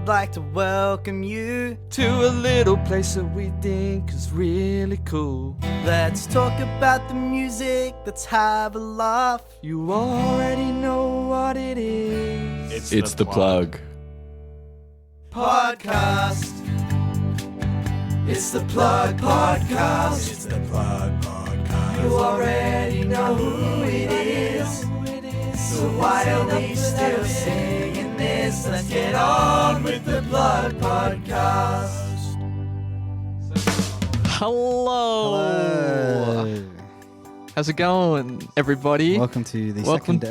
we'd like to welcome you to a little place that we think is really cool. Let's talk about the music, let's have a laugh. You already know what it is. It's the plug. Podcast. It's the Plug Podcast. It's the plug podcast. You already know who it is. So why are we still singing this? Let's get on with the Plug Podcast. Hello. How's it going, everybody? Welcome to the second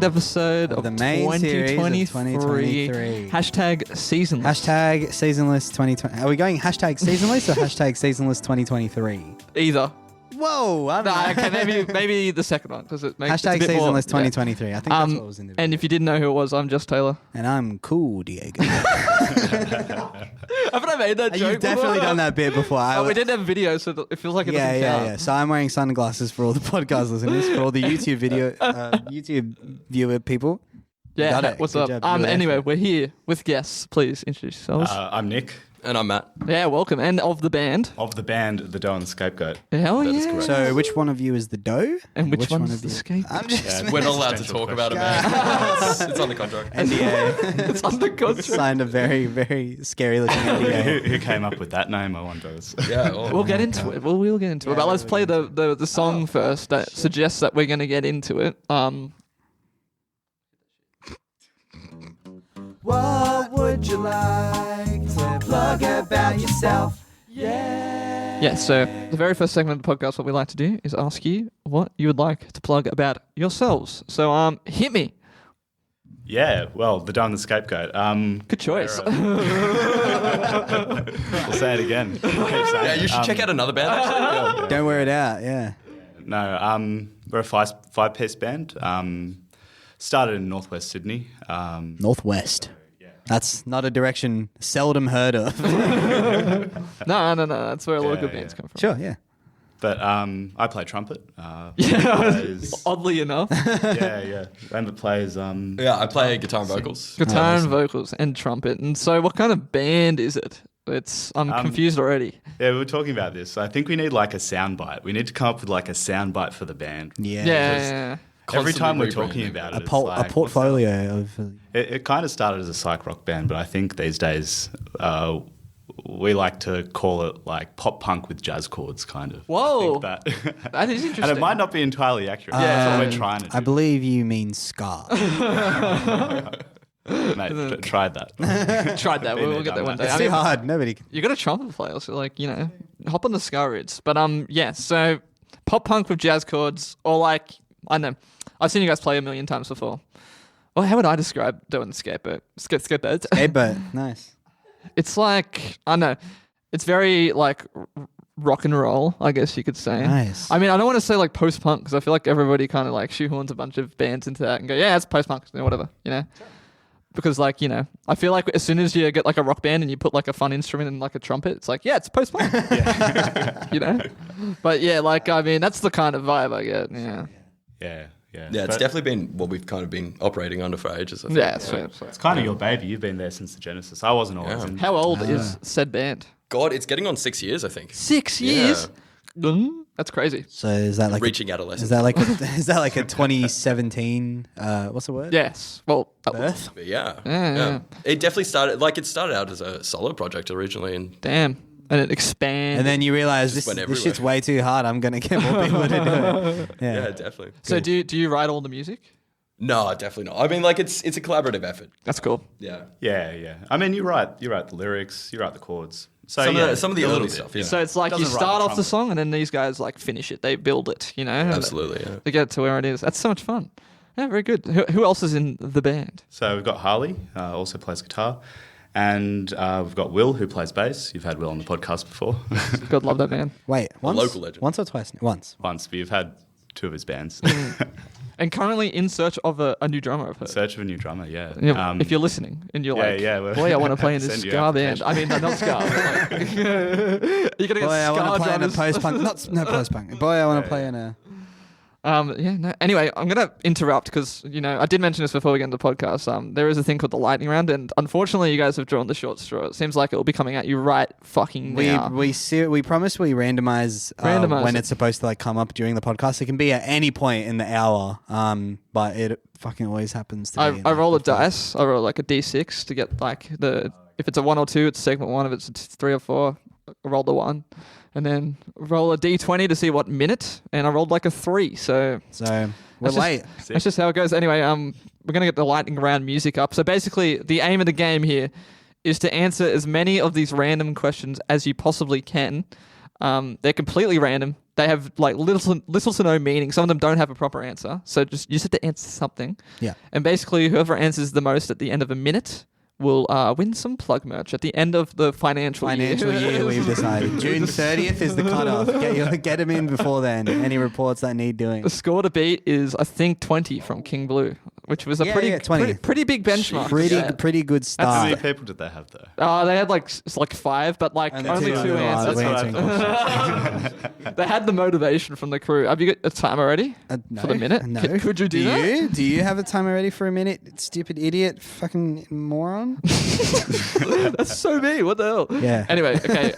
episode of the main series of 2023. Hashtag seasonless. Hashtag seasonless 2020. Are we going hashtag seasonless or hashtag seasonless 2023? Either. Whoa. Okay, maybe the second one because it makes hashtag it's a bit seasonless more, 2023. I think that's what was in the video. And if you didn't know who it was, I'm just Taylor. And I'm cool, Diego. Haven't I made that joke? You've definitely done that bit before. We didn't have video, so it feels like it doesn't count. Yeah. So I'm wearing sunglasses for all the podcast listeners, for all the YouTube viewer people. Yeah, what's Good up? job. Anyway, we're here with guests. Please introduce yourselves. I'm Nick. And I'm Matt. Yeah, welcome. And of the band. Of the band, The Doe and the Scapegoat. Hell That yeah. is correct. So which one of you is the doe? And which one one's of the you? scapegoat? I'm just We're not allowed to talk about it, man. It's on the contract. NDA. It's on the contract. Signed a very, very scary looking NDA. Who came up with that name, I wonder? Yeah, We'll get into it. We'll get into it. But let's play the song first that suggests that we're going to get into it. What would you like to plug about yourself? Yeah, so the very first segment of the podcast, what we like to do is ask you what you would like to plug about yourselves. So hit me. Yeah, well, The Doe and the Scapegoat. Good choice. We'll say it again. Yeah, you should check out another band, actually. Don't wear it out, yeah. No, we're a five-piece band. Started in northwest Sydney. Northwest. That's not a direction seldom heard of. No. That's where a lot of good bands come from. Sure, yeah. But I play trumpet. Oddly enough. Yeah. Lambert plays... Yeah, I play guitar and vocals. Guitar and vocals and trumpet. And so what kind of band is it? I'm confused already. Yeah, we were talking about this. I think we need like a soundbite. We need to come up with like a soundbite for the band. Yeah. Every time we're Constantly talking about it, A portfolio of... It kind of started as a psych rock band, but I think these days we like to call it like pop punk with jazz chords, kind of. Whoa. I think that. That is interesting. And it might not be entirely accurate. That's what we're trying to do. I believe you mean ska. Mate, tried that. Tried that. We'll get that one day. It's too hard. Nobody can... You got a trumpet player, so hop on the ska roots. But so pop punk with jazz chords, or I don't know. I've seen you guys play a million times before. Well, how would I describe doing the scapegoat? Scapegoat. Skateboat. Nice. It's like, I don't know. It's very like rock and roll, I guess you could say. Nice. I mean, I don't want to say like post punk because I feel like everybody kind of like shoehorns a bunch of bands into that and go, yeah, it's post punk, whatever, Because I feel like as soon as you get like a rock band and you put like a fun instrument and like a trumpet, it's like, yeah, it's post punk. But yeah, that's the kind of vibe I get. Yeah. Yeah, it's definitely been what we've kind of been operating under for ages, I think. Yeah, sweet. It's kind of your baby. You've been there since the genesis. I wasn't always in. How old is said band? God, it's getting on 6 years, I think. 6 years? That's crazy. So is that like... Reaching adolescence. Is that like a 2017... what's the word? Yes. Well, Birth? But yeah. Yeah. It definitely started out as a solo project originally. And damn. And it expanded. And then you realize Just this went shit's way too hard. I'm going to get more people to do it. yeah, definitely. So do you write all the music? No, definitely not. I mean, it's a collaborative effort. That's cool. Yeah. Yeah. I mean, you write the lyrics, you write the chords. So some of the early stuff. Yeah. So it's like you start off the song and then these guys like finish it. They build it, Absolutely, yeah. They get it to where it is. That's so much fun. Yeah, very good. Who else is in the band? So we've got Harley, also plays guitar. And we've got Will, who plays bass. You've had Will on the podcast before. God love that man. Wait, once? Local legend. Once or twice? Once. Once, but you've had two of his bands. And currently in search of a new drummer, I've heard. Search of a new drummer, yeah. If you're listening and you're boy, I want to play in this Send you ska band. I mean, not ska. But you're going to get Boy, I want ska to play in a drummers. post-punk. No post-punk. Boy, I want to play in a... Yeah, no. Anyway, I'm going to interrupt because, I did mention this before we get into the podcast. There is a thing called the lightning round, and unfortunately, you guys have drawn the short straw. It seems like it will be coming at you right fucking now. We promise we randomize when it's supposed to come up during the podcast. It can be at any point in the hour, but it fucking always happens to be. I roll a dice. I roll a d6 to get if it's a 1 or 2, it's segment 1. If it's 3 or 4, I roll the 1. And then roll a d20 to see what minute, and I rolled a 3. So we're late. That's just how it goes. Anyway, we're gonna get the lightning round music up. So basically, the aim of the game here is to answer as many of these random questions as you possibly can. They're completely random. They have little to no meaning. Some of them don't have a proper answer. So you just have to answer something. Yeah. And basically, whoever answers the most at the end of a minute will win some plug merch at the end of the financial year. We've decided. June 30th is the cutoff. Get them in before then. Any reports that need doing. The score to beat is, I think, 20 from King Blue, which was a pretty big benchmark. Pretty good start. How many people did they have though? They had 5, but only 2 answers. They had the motivation from the crew. Have you got a timer already for the minute? No. Could you do that? Do you have a timer ready for a minute? Stupid idiot, fucking moron. That's so me. What the hell? Yeah. Anyway, okay.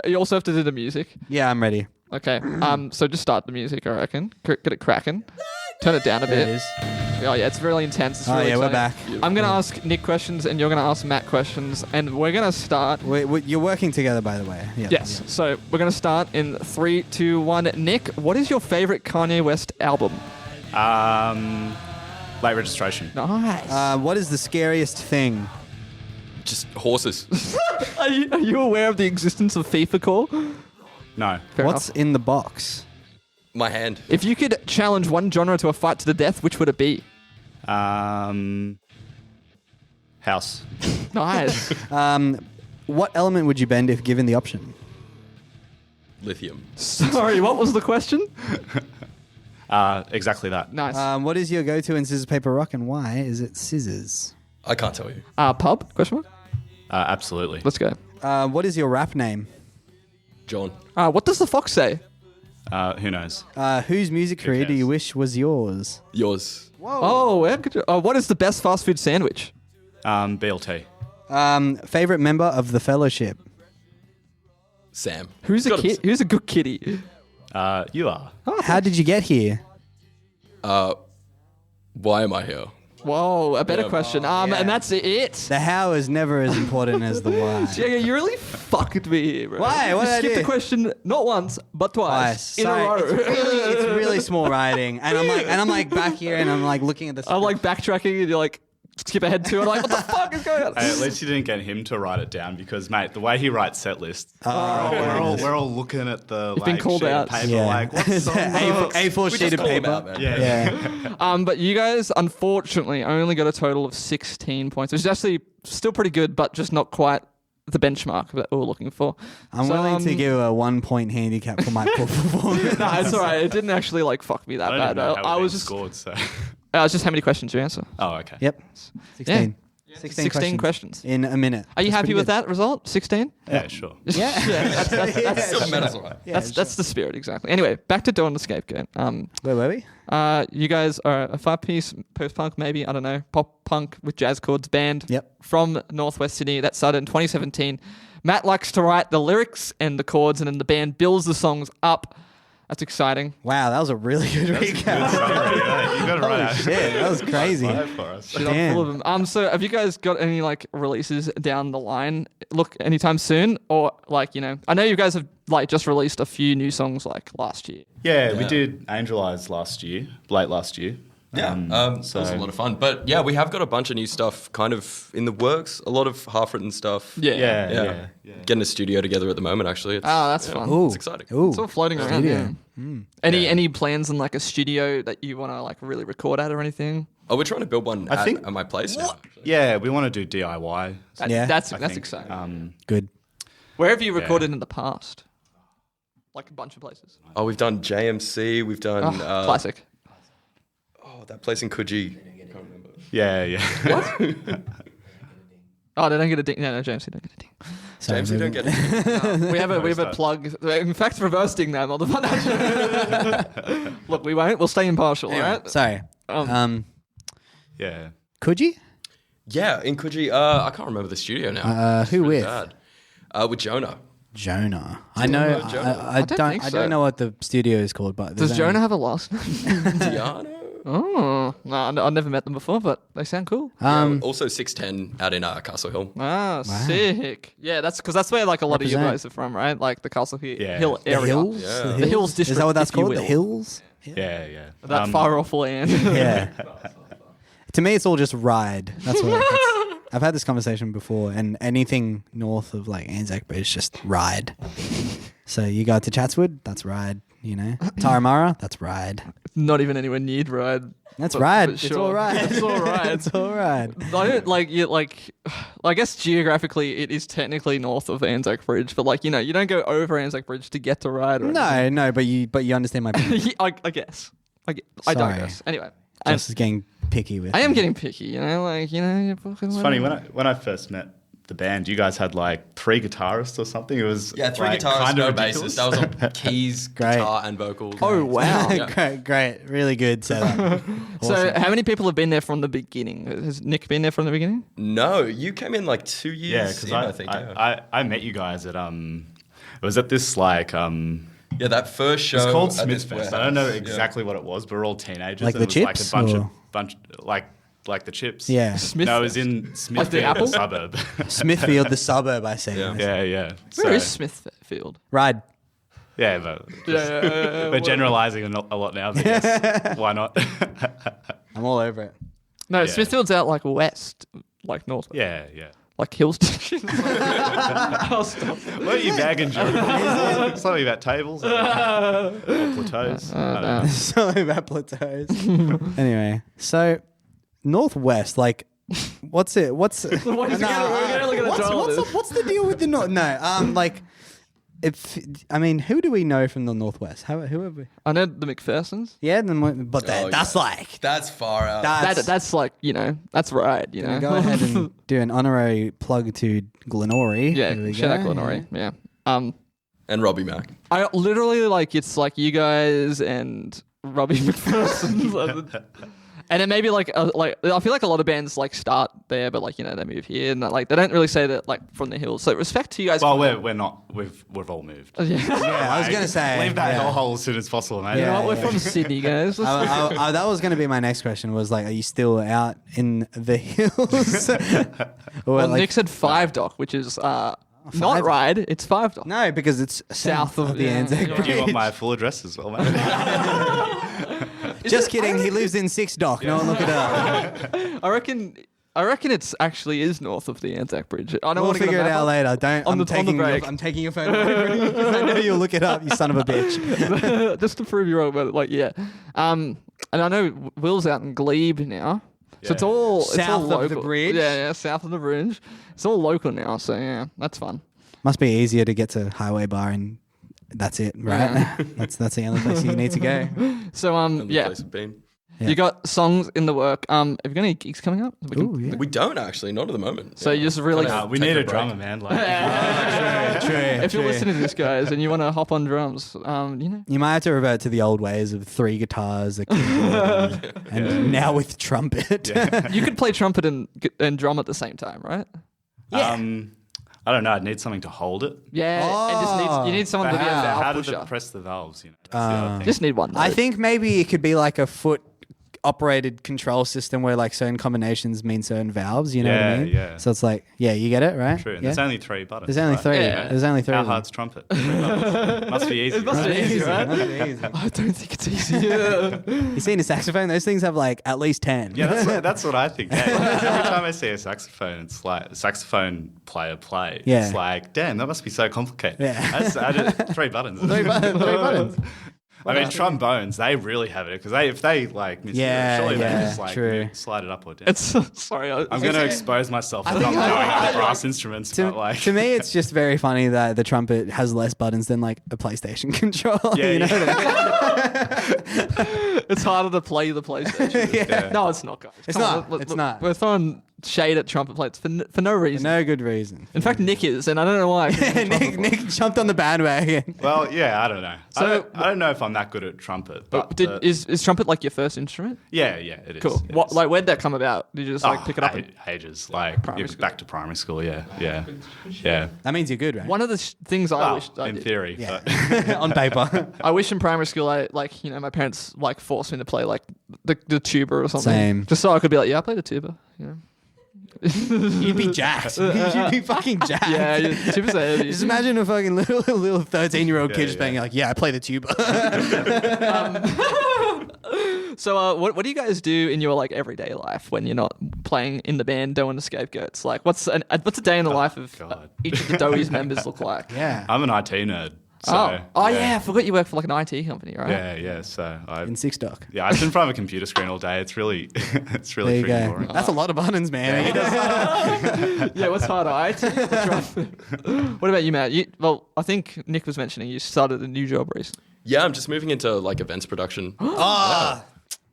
You also have to do the music. Yeah, I'm ready. Okay. So just start the music, I reckon. Get it cracking. Turn it down a bit. There it is. Oh yeah, it's really intense. It's really we're exciting. back. I'm gonna ask Nick questions, and you're gonna ask Matt questions, and we're gonna start. You're working together, by the way. Yep. Yes. Yep. So we're gonna start in 3, 2, 1. Nick, what is your favorite Kanye West album? Late Registration. Nice. What is the scariest thing? Just horses. Are you aware of the existence of FIFA Core? No. Fair What's enough. in the box? My hand. If you could challenge one genre to a fight to the death, which would it be? House. Nice. What element would you bend if given the option? Lithium. Sorry, what was the question? Exactly that. Nice. What is your go-to in scissors, paper, rock, and why is it scissors? I can't tell you. Pub? Question mark? Absolutely. Let's go. What is your rap name? John. What does the fox say? Who knows? Whose music Who career do cares? you wish was yours? Yours. What is the best fast food sandwich? BLT. Favorite member of the fellowship? Sam. Who's a Gotta be kid? Who's a good kitty? You are. How did you get here? Why am I here? Whoa, a better Yeah. question. And that's it. The how is never as important as the why. Yeah, you really fucked me here, bro. Why? What You did I skipped do? the question not once, but twice. In a row. It's really small writing, and I'm like back here, and I'm like looking at this. I'm backtracking, and you're skip ahead to it. What the fuck is going on? Hey, at least you didn't get him to write it down because, mate, the way he writes set lists, we're all looking at the been called sheet out. of paper, what's on the A4 We sheet just of call him paper. out, man. Yeah. But you guys, unfortunately, only got a total of 16 points, which is actually still pretty good, but just not quite the benchmark that we were looking for. I'm willing to give a 1 point handicap for my poor performance. No, it's all right. It didn't actually fuck me that I don't even bad. know how I it was was just. scored. So. It's just how many questions you answer. Oh, okay. Yep. 16. 16 questions. in a minute. Are you That's happy pretty with good. that result? 16? Yeah, sure. Yeah. That's Still medals, all right. that's the spirit, exactly. Anyway, back to doing the Scapegoat. Where were we? You guys are a 5-piece post-punk, maybe, I don't know, pop-punk with jazz chords band from Northwest Sydney that started in 2017. Matt likes to write the lyrics and the chords, and then the band builds the songs up. That's exciting. Wow, that was a really good recap. You got it right. Holy shit, that was crazy. For us. Shit, I'm Damn. full of them. So have you guys got any releases down the line? Look, anytime soon, or I know you guys have just released a few new songs last year. Yeah, we did Angel Eyes late last year. Yeah, that was a lot of fun. But yeah, we have got a bunch of new stuff kind of in the works. A lot of half-written stuff. Yeah. Getting a studio together at the moment, actually. That's fun. Ooh. It's exciting. Ooh. It's all floating around. Studio. Yeah. Any plans in a studio that you want to really record at or anything? Oh, we're trying to build one I think- at my place now. actually. Yeah, we want to do DIY. Yeah, That's I think. exciting. Good. Where have you recorded in the past? A bunch of places. Oh, we've done JMC. We've done Classic. that place in Coogee. Can't remember. Yeah. Oh, they don't get a ding. No, James, they don't get a ding. Sorry, James, you don't moving- get it. we have a plug. In fact, reversing that motherfucker. Look, we won't. We'll stay impartial, Anyway, all right? sorry. Yeah. Could you? Yeah, in Coogee. I can't remember the studio now. It's who really with? bad. With Jonah. Jonah. Do I you know. know Jonah? I don't don't. think I so. don't know what the studio is called, but Does there's Jonah only- have a last name? Diana. Oh, no, I've never met them before, but they sound cool. Also 610 out in Castle Hill. Ah, sick. Yeah, that's because that's where like a lot of you Represent. guys are from, right? Like the Castle Yeah. Hill The area. hills. Yeah. The Hills Is district, that what that's if you called? The will. hills. Yeah. That far off land. Yeah. To me, it's all just ride. That's what. I've had this conversation before, and anything north of like Anzac Bridge, just ride. So you go to Chatswood, that's ride. You know, Taramara, that's ride. Not even anywhere near ride. That's But- ride. but It's sure. all right. It's all right. It's all right. I don't like you like. I guess geographically it is technically north of Anzac Bridge, but like you don't go over Anzac Bridge to get to Ryde. Or No, but you understand my point. anything. I guess. I Sorry. digress. Anyway, Just is getting picky with. I am me. getting picky. You're fucking. It's funny when I first met the band, you guys had like 3 guitarists or something. It was Yeah, 3 like, guitars, kind no of bassist. ridiculous. That was on keys, Great. guitar, and vocals. Oh wow. Yeah. great, really good setup. So Awesome. how many people have been there from the beginning? Has Nick been there from the beginning? No, you came in like 2 years Yeah, because in, I think. Yeah. I met you guys at it was at this like Yeah, that first show. it's called at this Smithfest. I don't know warehouse. exactly what it was, but we're all teenagers. Like and the it was Chips, like a or- bunch like the Chips. Yeah. No, it was in Smithfield, apple? the suburb. Smithfield, the suburb, I say. Yeah. yeah. Where is Smithfield? Ride. Yeah, but Yeah, we're generalizing a lot now. But yes, why not? I'm all over it. No, Yeah. Smithfield's out like west, like north. yeah. Like Hills. I'll stop. What are you bagging, Jordan? Something about tables or plateaus. I don't know. Something about plateaus. Anyway, so northwest, like, what's it? What's We're gonna look at the toilet. what's the deal with the north? No, like, who do we know from the northwest? Whoever. I know the McPhersons. Yeah, but Oh, that's yeah. like That's far out. That's like that's right. You know. Go ahead and do an honorary plug to Glenorrey. Yeah, Here we shout out go. Glenorrey. Yeah. And Robbie Mack. I literally like it's like you guys and Robbie McPherson. And it may be like I feel like a lot of bands like start there, but like they move here and like they don't really say that like from the hills. So respect to you guys. Well, we're not. We've all moved. yeah. Yeah, I was gonna say leave that yeah. hellhole as soon as possible, mate. You know Yeah, what? We're from Sydney, guys. That was going to be my next question. Was like, are you still out in the hills? Or Well, like- Nick said 5 Dock, which is not Five? Ride. It's 5 Dock. no, because it's south of the yeah, Anzac yeah. Bridge. Do you want my full address as well, mate? Just kidding. He lives in 6 Dock. No one look it up. I reckon it's actually is north of the Anzac Bridge. I don't We'll want to figure it out later. Don't. On the break. I'm taking your phone away from you because I know you'll look it up. You son of a bitch. Just to prove you wrong about it. Like and I know Will's out in Glebe now. So it's Yeah. all South of the local. bridge? Yeah, south of the bridge. It's all local now, so yeah, that's fun. Must be easier to get to Highway Bar and that's it, right? that's the only place you need to go. So And the yeah, place we've been. Yeah. you got songs in the work. Have you got any gigs coming up? We can- Ooh, yeah. We don't actually, not at the moment. So you just really. We Take need a a break. drummer, man. Like, If you're listening to this, guys, and you want to hop on drums, You might have to revert to the old ways of 3 guitars, a keyboard, and now with trumpet. you could play trumpet and drum at the same time, right? I don't know. I'd need something to hold it. Yeah, and you need someone to be a valve How pusher. did it press the valves? That's the other thing. Just need one. I note. think maybe it could be like a foot operated control system where like certain combinations mean certain valves, you know what I Yeah, mean? yeah. So it's like, yeah, you get it, right? True. And Yeah? there's only 3 buttons. There's only right? 3. Yeah. There's only 3. How of them. hard's trumpet? 3 buttons. Must be easy. must be right? easy, right? Must be easy. I don't think it's easy. You seen a saxophone? Those things have like at least 10. Yeah, that's what I think. Yeah, every time I see a saxophone, it's like a saxophone player play. Yeah. It's like, damn, that must be so complicated. Yeah. I did 3 buttons. 3 buttons. I mean, trombones, they really have it because if they like miss Yeah, it, surely yeah, they just like true. slide it up or down. It's sorry. I'm going to expose myself for not knowing the brass instruments, but like. To me, it's just very funny that the trumpet has less buttons than like a PlayStation controller. Yeah, you know yeah. it's harder to play the PlayStation. Yeah. No, it's not, guys. It's Come on, not. It's not. We're throwing shade at trumpet players for no reason. No good reason. In fact, Nick is, and I don't know why. Nick jumped on the bandwagon. Well, yeah, I don't know. So- I don't know if I'm that good at trumpet. But Is trumpet like your first instrument? yeah, it is. Cool. It What is. like where'd that come about? Did you just like pick it up? Ages, like Primary school. back to primary school. Yeah. That means you're good, right? One of the things I Well, wish I in did. theory. Yeah. But On paper. I wish in primary school I my parents like forced me to play like the tuba or something. Same. Just so I could be like, yeah, I play the tuba. You know. You'd be jacked. You'd be fucking jacked. Yeah, tuba's heavy. Just imagine a fucking little 13-year-old kid just yeah. being like, yeah, I play the tuba. So what do you guys do in your like everyday life when you're not playing in the band doing the scapegoats? Like what's a day in the life of God. each of the Doughy's members look like? Yeah. I'm an IT nerd. So, yeah, I forgot you work for like an IT company, right? Yeah. So In Six Dock. I sit in front of a computer screen all day. It's really There really you freaking go. boring. That's a lot of buttons, man. Yeah, what's harder, IT? What about you, Matt? I think Nick was mentioning you started a new job recently. Yeah, I'm just moving into like events production.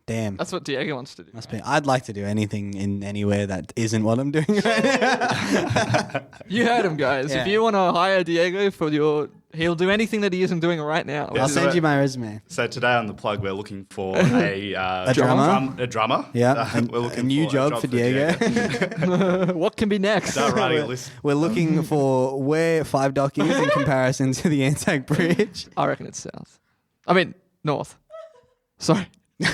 Damn. That's what Diego wants to do. Must be. I'd like to do anything in anywhere that isn't what I'm doing right now. You heard him, guys. Yeah. If you want to hire Diego he'll do anything that he isn't doing right now. I'll send you my resume. So today on the plug, we're looking for a drummer? A drummer. Yeah. We're looking a new for job for Diego. What can be next? Start writing a list. We're looking for where 5 Dock is in comparison to the Anzac Bridge. I reckon it's south. I mean, north. Sorry.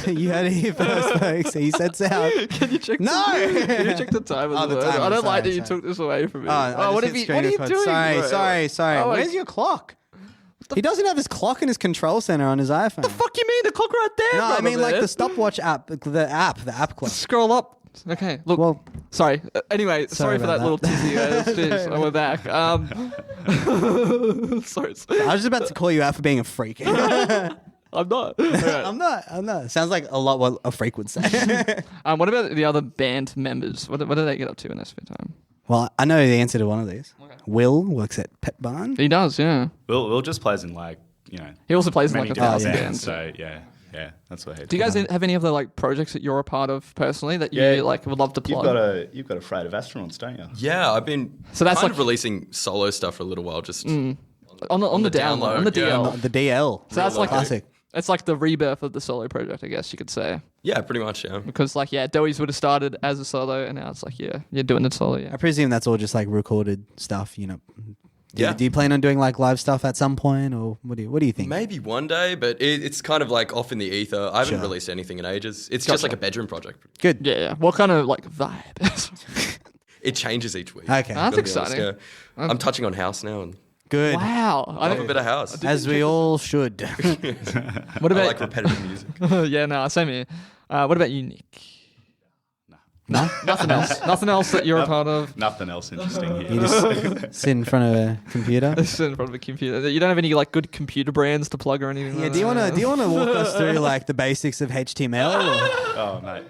You heard it here first, folks. He said south. Can you check? No! Can you check the time of Oh, the the word? timer, I don't like sorry, that you sorry. took this away from me. What are you doing? Sorry. Oh, Where's your clock? He doesn't have his clock in his control center on his iPhone. the fuck you mean? The clock right there. No, I brother, mean like man. the stopwatch app, the app clock. Scroll up. Okay, look. Well, Sorry. Anyway, sorry for about that little that. tizzy, guys. Jeez, we're back. Sorry. I was just about to call you out for being a freak. I'm not. Alright. I'm not. Sounds like a lot what a freak would say. What about the other band members? What do they get up to in their spare time? Well, I know the answer to one of these. Okay. Will works at Pet Barn. He does, yeah. Will just plays in He also plays in many like a different 1,000 yeah. bands. So yeah, that's what he Do you guys have any other like projects that you're a part of personally that you like would love to plug? You've got a Freight of Astronauts, don't you? Yeah, I've been So that's kind like- of releasing solo stuff for a little while. Just on the download, on the download, DL. The DL. So that's like classic. it's like the rebirth of the solo project, I guess you could say. yeah, pretty much. Yeah. Because like Doughy's would have started as a solo, and now it's like you're doing it solo. Yeah. I presume that's all just like recorded stuff. You know. Yeah. Do you plan on doing like live stuff at some point, or what do you think? Maybe one day, but it's kind of like off in the ether. I haven't Sure. released anything in ages. It's just like a bedroom project. Good. Yeah. What kind of like vibe? It changes each week. Okay. That's Gotta be honest, exciting. yeah. I'm touching on house now and Good. Wow. I love a bit of house. As we all should. What I about like repetitive music. yeah, no, same here. What about you, Nick? No. Nothing else. Nothing else that you're a part of. Nothing else interesting here. You just sit in front of a computer. Sit in front of a computer. You don't have any like good computer brands to plug or anything. Yeah. like Do you that? want to walk us through like the basics of HTML? Or? Oh mate,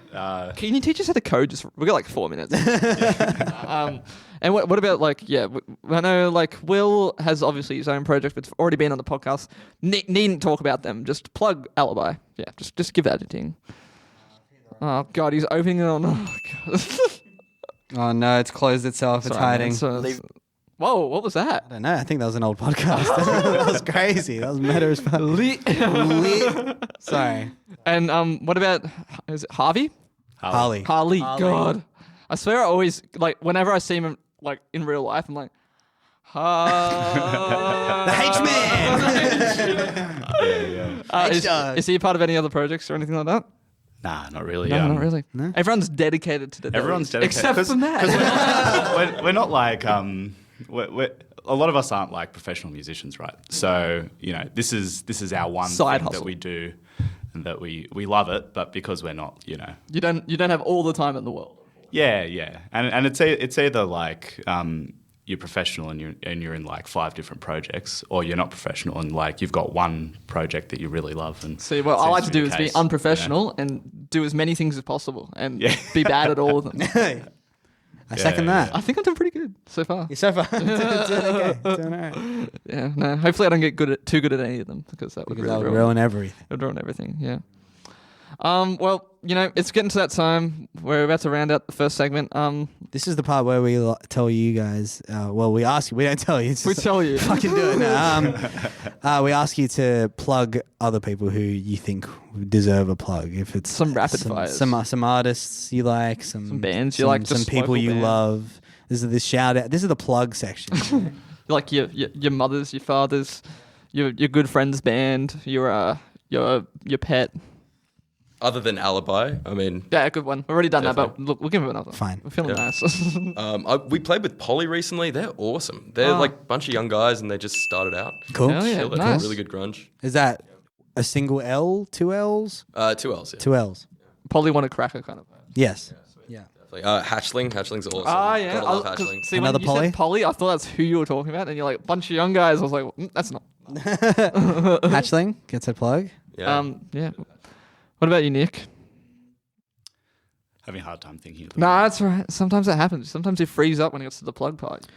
Can you teach us how to code? We got like 4 minutes. And what about like I know like Will has obviously his own project, but it's already been on the podcast. Needn't talk about them. Just plug Alibi. Yeah, just give that a ding. Oh god, he's opening it on. Oh god. Oh no, it's closed itself. It's hiding. Whoa, what was that? I don't know. I think that was an old podcast. That was crazy. That was meta as fuck. Lit. Sorry. And what about is it Harvey? Harley. Harley. God, I swear I always like whenever I see him like in real life, I'm like, The H-Man. Is he a part of any other projects or anything like that? Nah, not really. No, not really. No? Everyone's dedicated to the Everyone's Doughy's, dedicated. except for Matt. We're not like we're, a lot of us aren't like professional musicians, right? So this is our one Side thing hustle. that we do, and that we love it. But because we're not, You don't have all the time in the world. yeah, and it's either like you're professional and you're in like 5 different projects, or you're not professional and like you've got one project that you really love. And See, what I like to do is the be case, unprofessional and do as many things as possible and be bad at all of them. I second that. I think I'm doing pretty good so far. So far, doing okay. Doing all right. Yeah, no. Hopefully, I don't get too good at any of them because that would Because really that would ruin everything. It would ruin everything. Yeah. Well, it's getting to that time. We're about to round out the first segment. This is the part where we tell you guys. We ask you. We don't tell you. We tell you. Fucking do it now. We ask you to plug other people who you think deserve a plug. If it's Some rapid fires. some artists you like, some bands you like, some just people local you bands. love. This is the shout out. This is the plug section. Like your mothers, your fathers, your good friend's band, your pet. Other than Alibi, I mean, Yeah, good one. We've already done that, Definitely. but look, we'll give him another. Fine. We're feeling Yeah. nice. we played with Polly recently. They're awesome. They're like a bunch of young guys, and they just started out. Cool. Hell yeah, Killed it. nice. Really good grunge. Is that a single L, 2 L's, 2 L's. Yeah. 2 L's? Probably want a cracker kind of. Yes. Yeah. Definitely. Hatchling's awesome. Ah, yeah. Gotta love 'Cause Hatchling. see, Another when you Polly? said Polly, I thought that's who you were talking about, and you're like, bunch of young guys. I was like, that's not. Hatchling gets a plug. Yeah. Yeah. What about you, Nick? Having a hard time thinking of the Nah, that's right. Sometimes that happens. Sometimes you freeze up when it gets to the plug part.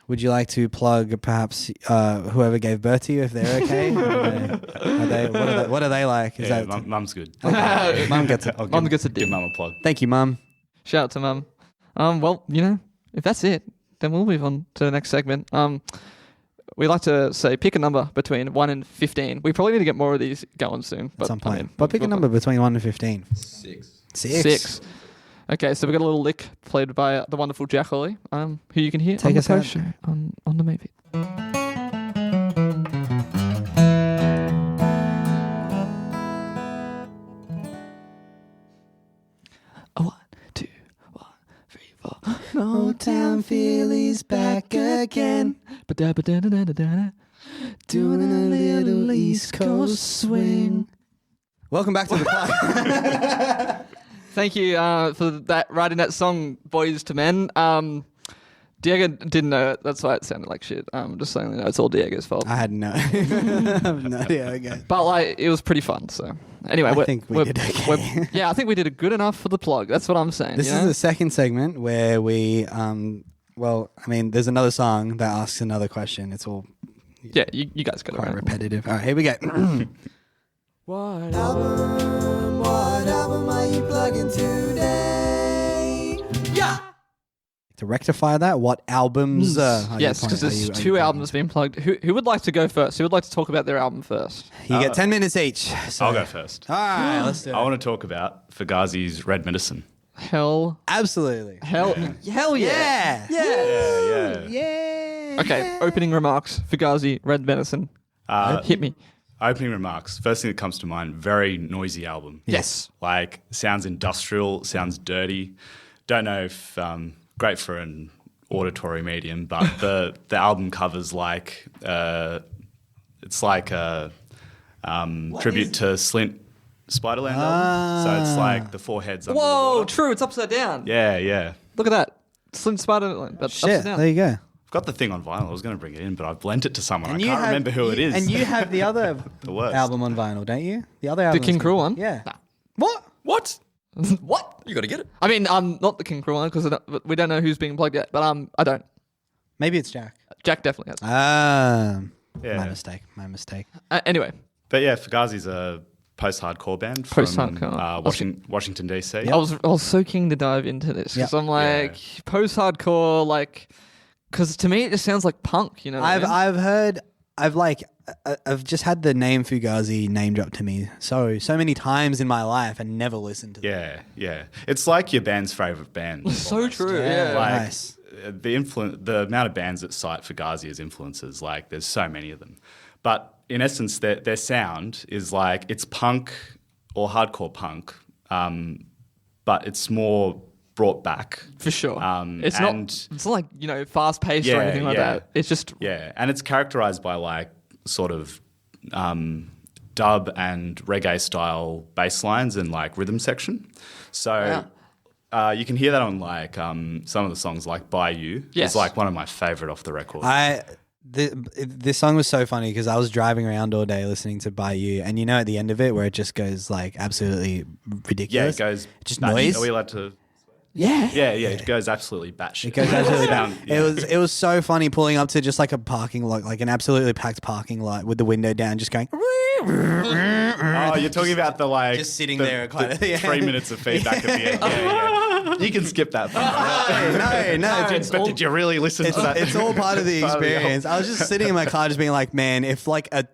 Would you like to plug perhaps whoever gave birth to you if they're okay? What are they like? Is Yeah, that mum's good. Mum gets it? Mum gets a Give dip. mum a plug. Thank you, Mum. Shout out to Mum. Well, if that's it, then we'll move on to the next segment. We like to say pick a number between 1 and 15. We probably need to get more of these going soon. But At some I point. mean, But pick a number between 1 and 15. 6. 6. Okay, so we've got a little lick played by the wonderful Jack Holly, who you can hear Take on the us out. post show on the movie. A 1, 2, 1, 3, 4. Motown Philly's back again. Ba-da-ba-da-da-da-da-da. Doing a little East Coast swing. Welcome back to the plug. Thank you for that writing that song, Boys to Men. Diego didn't know it. That's why it sounded like shit. Just saying, it's all Diego's fault. I had no, I have no idea. Okay. But it was pretty fun. So anyway, I think we did okay. yeah, I think we did it good enough for the plug. That's what I'm saying. This you is know? the second segment where we, there's another song that asks another question. It's all Yeah, you guys got it quite right. repetitive. All right, here we go. What? What album are you plugging today? Yeah. To rectify that, what albums? Are you Yes, are because there's you two plugging? albums being plugged. Who would like to go first? Who would like to talk about their album first? You get 10 minutes each. So. I'll go first. All right, let's do it. I want to talk about Fugazi's Red Medicine. Hell Absolutely. yeah. Yeah. Yeah. Yeah. Okay, opening remarks. Fugazi, Red Medicine. Hit me. Opening remarks. First thing that comes to mind, very noisy album. Yes. Like, sounds industrial, sounds dirty. Don't know if great for an auditory medium, but the album covers like it's like a tribute to Slint Spiderland album. So it's like the four heads under the Whoa, water. true. It's upside down. Yeah. Look at that. Slim Spider, but Shit, upside down. there you go. I've got the thing on vinyl. I was going to bring it in, but I've lent it to someone. I you can't have- remember who it is. And you have the other The worst. album on vinyl, don't you? The other album. King Krule one? Yeah. Nah. What? What? What? You got to get it. I mean, not the King Krule one because we don't know who's being plugged yet. But I don't. Maybe it's Jack. Jack definitely has. Yeah. My mistake. Anyway, But yeah, Fugazi's a post-hardcore band from Post-hardcore. Washington DC. I was so keen to dive into this because Yep. I'm like post-hardcore, because to me it just sounds like punk. You know, what I mean? I've just had the name Fugazi name dropped to me so many times in my life and never listened to them. Yeah. It's like your band's favorite band. So almost. true. Yeah. Yeah. Like Nice. the amount of bands that cite Fugazi as influences, like there's so many of them. But in essence, their sound is like it's punk or hardcore punk, but it's more brought back. For sure. It's and not. It's not like fast paced or Yeah, anything like yeah. that. It's just Yeah, and it's characterized by like sort of dub and reggae style bass lines and like rhythm section. So you can hear that on like some of the songs like By You. Yes. It's like one of my favorite off the record. This song was so funny because I was driving around all day listening to By You, and at the end of it where it just goes like absolutely yeah, ridiculous. it goes just batshit. noise. Are we allowed to? Yeah. Yeah, it goes absolutely batshit. It goes absolutely bad. Yeah. It was so funny pulling up to just like a parking lot, like an absolutely packed parking lot with the window down, just going. Oh, you're talking about the like Just sitting the, there, kind of, the yeah. 3 minutes of feedback at the end. Yeah. You can skip that part. No. But did you really listen to that? It's all part of the Part of the experience. I was just sitting in my car just being like, man, if like a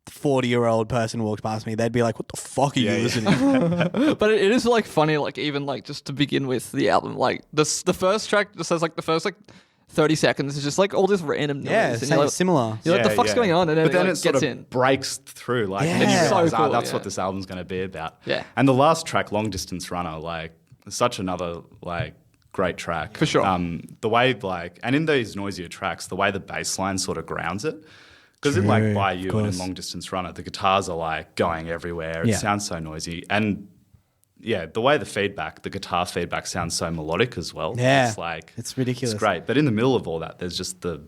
40-year-old person walked past me, they'd be like, what the fuck are you listening to? But it is like funny, like even like just to begin with the album, like the first track just says like the first like 30 seconds is just like all this random noise. Yeah, and you're like, similar. You're like, the fuck's going on? And then but then it, it like, sort gets of in. breaks through. Like, and then Yeah. you realize, So cool, that's yeah. what this album's going to be about. Yeah. And the last track, Long Distance Runner, like such another like great track. For sure. The way like, and in those noisier tracks, the way the bass line sort of grounds it. Because in like True, By of You and in course. Long Distance Runner, the guitars are like going everywhere. It Yeah. sounds so noisy. And yeah, the way the guitar feedback sounds so melodic as well. Yeah. It's like, It's ridiculous. It's great. But in the middle of all that, there's just the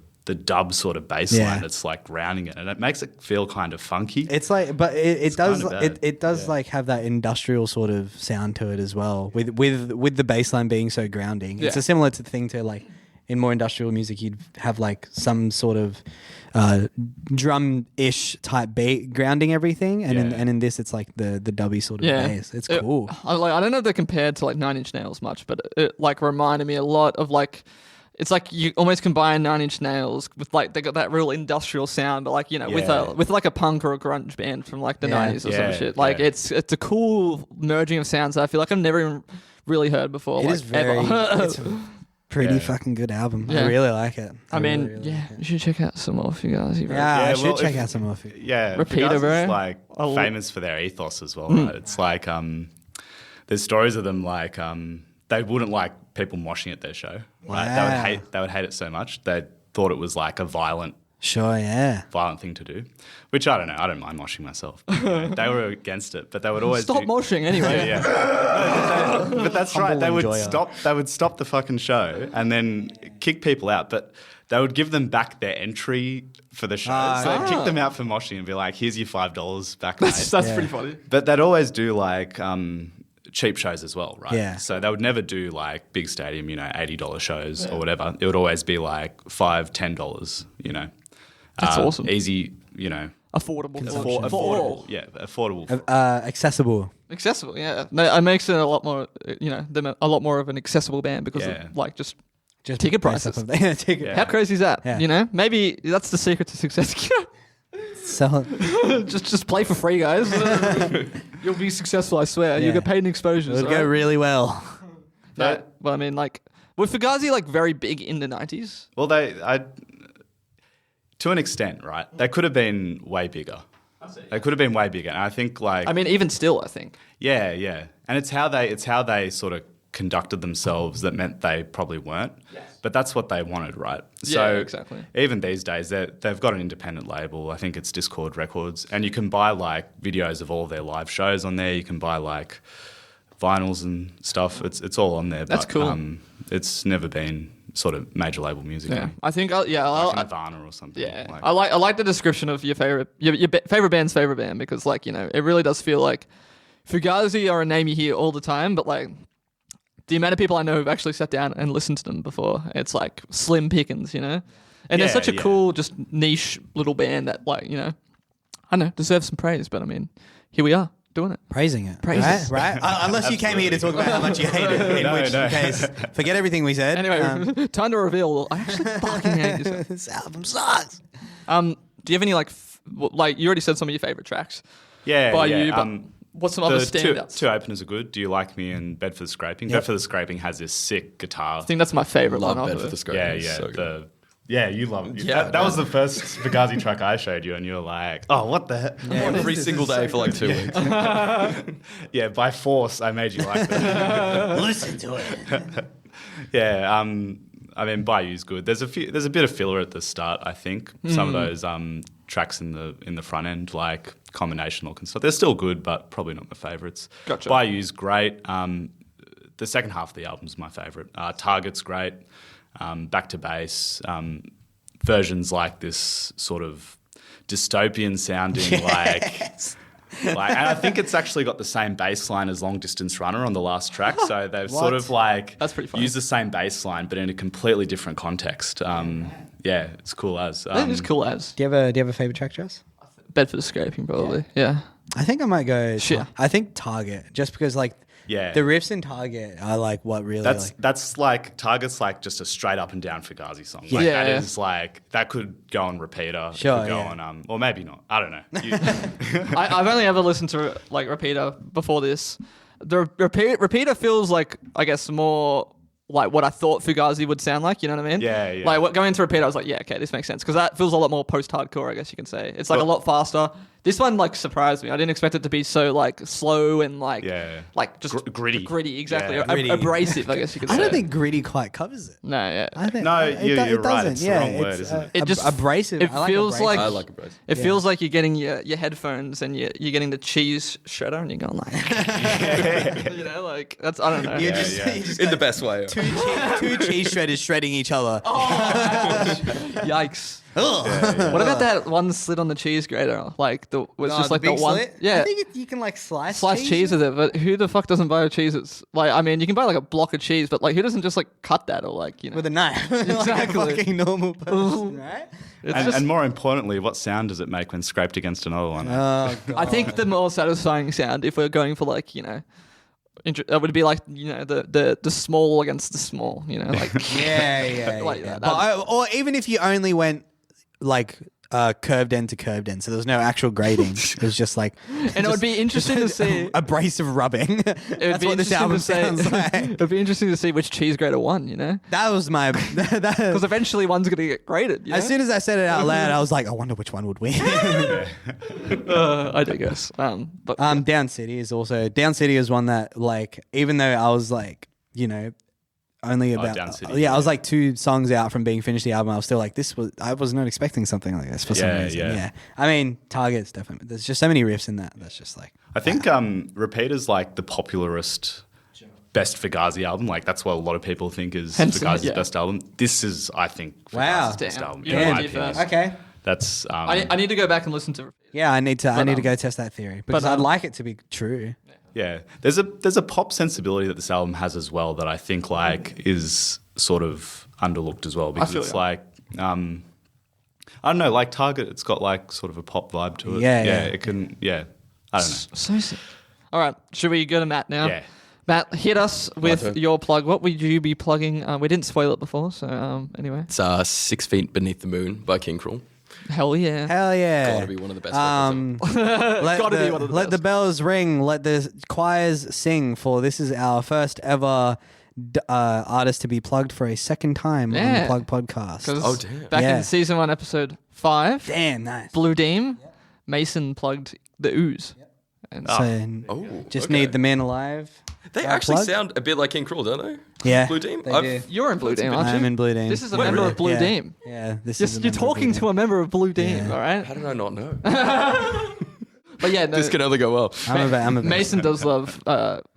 dub sort of bass Yeah. line that's like grounding it. And it makes it feel kind of funky. It's like, but it does kind of bad. it does Yeah. like have that industrial sort of sound to it as well. With the bass line being so grounding, it's Yeah. a similar to thing to like in more industrial music, you'd have like some sort of drum-ish type beat grounding everything, and Yeah. in this, it's like the dubby sort of Yeah. bass. It's cool. I don't know if they're compared to like Nine Inch Nails much, but it like reminded me a lot of like. It's like you almost combine Nine Inch Nails with like they got that real industrial sound, but like Yeah. with like a punk or a grunge band from like the Yeah. 90s or Yeah, some shit. Like yeah. it's a cool merging of sounds that I feel like I've never even really heard before. It like, is very. ever. It's a pretty Yeah. fucking good album. Yeah. I really like it. I mean, really, really yeah, like it. you should check out some more Fugazi, bro. Yeah, I Yeah, should well, check if- out some of it. Yeah, Repeater, Fugazi's bro. like I'll- famous for their ethos as well, right? It's like there's stories of them like they wouldn't like people moshing at their show. Right? Wow. They would hate it so much. They thought it was like a violent Sure, yeah. thing to do, which I don't know. I don't mind moshing myself. But, they were against it, but they would always Stop do, moshing anyway. Yeah, but that's right. Humble They would enjoyer. stop. They would stop the fucking show and then kick people out. But they would give them back their entry for the show. So they'd kick them out for moshing and be like, "Here's your $5 back, mate." That's pretty funny. But they'd always do like cheap shows as well, right? Yeah. So they would never do like big stadium, $80 shows or whatever. It would always be like $5, $10, That's awesome. Easy, Affordable. affordable. For all. Yeah, affordable. Accessible. Accessible, yeah. No, it makes it a lot more, them a lot more of an accessible band because Yeah. of like just Just ticket based prices. off of the ticket. Yeah. How crazy is that? Yeah. Maybe that's the secret to success. Sell it. just play for free, guys. You'll be successful, I swear. Yeah. You get paid in exposures. It would go really well. No, but I mean, like, was Fugazi like very big in the 90s? Well, to an extent, right? They could have been way bigger. They could have been way bigger. And I think like I mean, even still, I think. yeah. And it's how they sort of conducted themselves that meant they probably weren't. Yes. But that's what they wanted, right? Yeah, exactly. Even these days, they've got an independent label. I think it's Discord Records, and you can buy like videos of all their live shows on there. You can buy like vinyls and stuff. It's all on there. That's but, cool. It's never been sort of major label music. Yeah, I think. Like Nirvana or something. Yeah, Like, I like the description of your favorite band's favorite band because like it really does feel like Fugazi are a name you hear all the time, but like the amount of people I know who've actually sat down and listened to them before, it's like slim pickings, And they're such a cool, just niche little band that like I don't know, deserves some praise. But I mean, here we are doing it. Praising it. Praises. Right? Unless you came here to talk about how much you hate it. In which case, forget everything we said. Anyway, time to reveal. I actually fucking hate this. This album sucks. Do you have any like you already said some of your favorite tracks yeah, by yeah. you, but what's some other The standouts? two openers are good. Do You Like Me and Bed for the Scraping? Bed for the Scraping has this sick guitar. I think that's my favorite Love one. Bed off for of the it. Scraping. Yeah, It's yeah. so good. You love it. Yeah, that was the first Fugazi track I showed you, and you were like, "Oh, what the heck?" Every single day for like 2 weeks. Yeah, by force, I made you like that. Listen to it. Yeah, I mean, Bayou's good. There's a bit of filler at the start. I think some of those tracks in the front end, like Combination Lock and stuff, they're still good, but probably not my favourites. Gotcha. Bayou's great. The second half of the album's my favourite. Target's great. Back to Bass. Versions like this sort of dystopian sounding and I think it's actually got the same bass line as Long Distance Runner on the last track. So they've sort of like That's pretty funny. used the same bass line, but in a completely different context. Yeah, it's cool as. That is cool as Do you have a favorite track, Jess? Bedford scraping probably. Yeah. I think I might go. Shit. I think Target, just because like Yeah. the riffs in Target are like what really That's like Target's like just a straight up and down Fugazi song. Like Yeah. that is like that could go on repeater. Sure, It could go yeah. on or maybe not. I don't know. I've only ever listened to like Repeater before this. The Repeater feels like, I guess, more like what I thought Fugazi would sound like. You know what I mean? Yeah, yeah. Like going into Repeater, I was like, yeah, okay, this makes sense because that feels a lot more post-hardcore. I guess you can say it's like a lot faster. This one like surprised me. I didn't expect it to be so like slow and like like just Gritty. Gritty, exactly. Yeah. Gritty. Abrasive, I guess you could say. I don't think gritty quite covers it. No, yeah. I think No, it you're do- it right. doesn't. It's the yeah, wrong word, it's, isn't it? It just abrasive. It I like feels abrasive. like I like abrasive. It feels like you're getting your headphones and you're getting the cheese shredder and you're going like, you know, like that's I don't know. You Yeah, just, yeah. you just In got the best way. two cheese shredders shredding each other. Yikes. Ugh. What about that one slit on the cheese grater? Like the was Oh, just like the big one. slit? Yeah. I think you can like slice Cheese with it, but who the fuck doesn't buy a cheese? It's like I mean, you can buy like a block of cheese, but like who doesn't just like cut that or like you know? with a knife. Like Exactly. a fucking normal person, right? It's And, just- and more importantly, what sound does it make when scraped against another one? Oh god. I think the more satisfying sound, if we're going for like you know, it would be like you know the small against the small, you know, like yeah. Like yeah. that. But or even if you only went like curved end to curved end, so there was no actual grading. It was just like, and it would be interesting to see. abrasive rubbing. It would That's be what this interesting album to say. sounds like. It'd be interesting to see which cheese grater won. You know, That was my. because eventually one's gonna get graded. You know? As soon as I said it out loud, I was like, I wonder which one would win. I digress. But Down City is one that like, even though I was like, you know, only about Down City, I was like 2 songs out from being finished the album. I was still like, I was not expecting something like this for some Yeah, reason. yeah. Yeah, I mean, Target's definitely. There's just so many riffs in that. That's just like. I think Repeater's like the popularist best Fugazi album. Like that's what a lot of people think is Hence, Fugazi's yeah. best album. This is, I think, Wow. Fugazi's best Damn. album. You in heard my it opinion. first. Okay. That's I need to go back and listen to. Yeah, I need to But, go test that theory because but, I'd like it to be true. yeah. There's a pop sensibility that this album has as well that I think like is sort of underlooked as well because feel it's ya. like I don't know, like Target, it's got like sort of a pop vibe to it. Yeah, yeah. It can. Yeah, I don't know. So sick. All right, should we go to Matt now? Yeah. Matt, hit us with turn. your plug. What would you be plugging? We didn't spoil it before, so anyway. It's 6 Feet Beneath the Moon by King Krule. Hell yeah. Hell yeah! Gotta be one of the best records Gotta be one of the let the best. bells ring, let the choirs sing, for this is our first ever artist to be plugged for a second time on Yeah. the Plug Podcast. 'Cause Oh, damn. Back Yeah. in season 1, episode 5, Damn, nice. Blue Deem, Mason plugged the Ooze. And So Oh, just okay. need the man alive. They Our actually plug? sound a bit like King Krule, don't they? Yeah, Blue Team? they I've- do. you're in Blue Deem, aren't you? I'm in Blue Deem. This is a Wait, member really? of Blue yeah. Deem. Yeah, this You're, is. you're talking to a member of Blue Deem, Yeah. all right? How did I not know? But yeah, no, This can only go well. I'm a Mason does love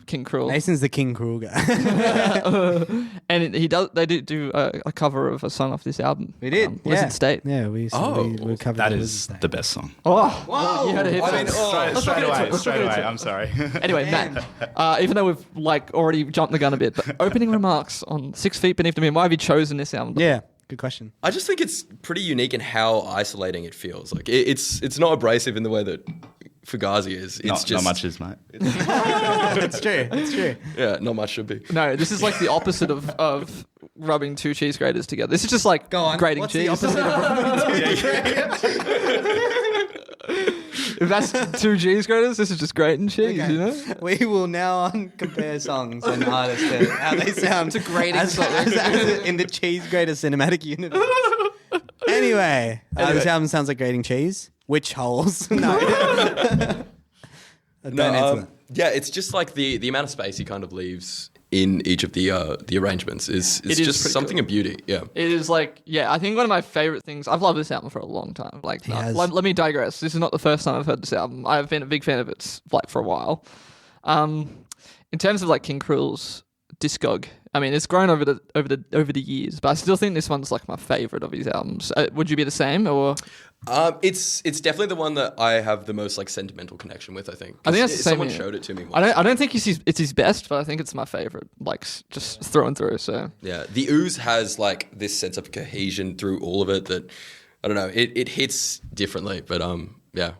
King Krule. Mason's the King Krule guy. And he does. They do a cover of a song off this album. We did. Listen yeah. State. Yeah, we covered That the is Listen the State. best song. Oh, wow. You heard it here I mean, first. oh. Straight away. I'm sorry. Anyway, Matt, even though we've like already jumped the gun a bit, but opening remarks on 6 Feet Beneath the Moon. Why have you chosen this album? Yeah, good question. I just think it's pretty unique in how isolating it feels. Like it's not abrasive in the way that Fugazi is. It's not just much is, mate. It's true. It's true. Yeah, not much should be. No, this is like the opposite of rubbing 2 cheese graters together. This is just like Go on. grating What's cheese. the opposite of If that's 2 cheese graters, this is just grating cheese. Okay. You know. We will now compare songs and artists and how they sound To grading as songs. in the cheese grater cinematic universe. Anyway, this album sounds like grating cheese. Which holes? No. Don't answer that. Yeah, it's just like the amount of space he kind of leaves in each of the arrangements is It is just pretty something cool. of beauty. Yeah. It is like, yeah, I think one of my favorite things. I've loved this album for a long time. Like, has. let me digress. This is not the first time I've heard this album. I've been a big fan of it like for a while. In terms of like King Krule's discog, I mean, it's grown over the years, but I still think this one's like my favorite of his albums. Would you be the same or? It's definitely the one that I have the most like sentimental connection with. I think. I think that's the same someone here. showed it to me. Once. I don't think it's his best, but I think it's my favorite. Like just through and through. So Yeah, the Ooze has like this sense of cohesion through all of it that I don't know. It hits differently, but yeah.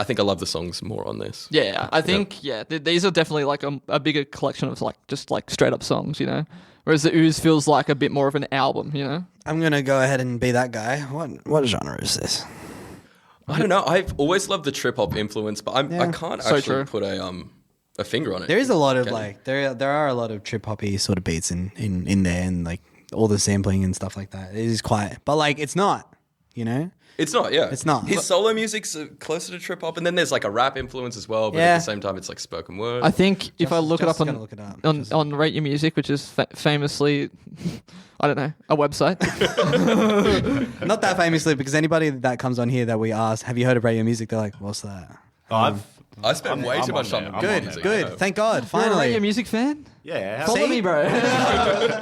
I think I love the songs more on this. Yeah, I think these are definitely like a bigger collection of like just like straight up songs, you know. Whereas the Ooze feels like a bit more of an album, you know. I'm gonna go ahead and be that guy. What genre is this? I don't know. I've always loved the trip hop influence, but I can't So actually true. put a finger on it. There is a lot of like there are a lot of trip hoppy sort of beats in there, and like all the sampling and stuff like that. It is quite, but like it's not, you know. It's not, yeah. It's not. His solo music's closer to trip hop, and then there's like a rap influence as well. But at the same time, it's like spoken word. I think if I look it up Just on Rate Your Music, which is famously, I don't know, a website. Not that famously, because anybody that comes on here that we ask, have you heard of Radio Music? They're like, what's that? I spend way too much time on music. Good. Thank God. You're a Finally. Rate Your Music fan? Yeah. Follow me, bro.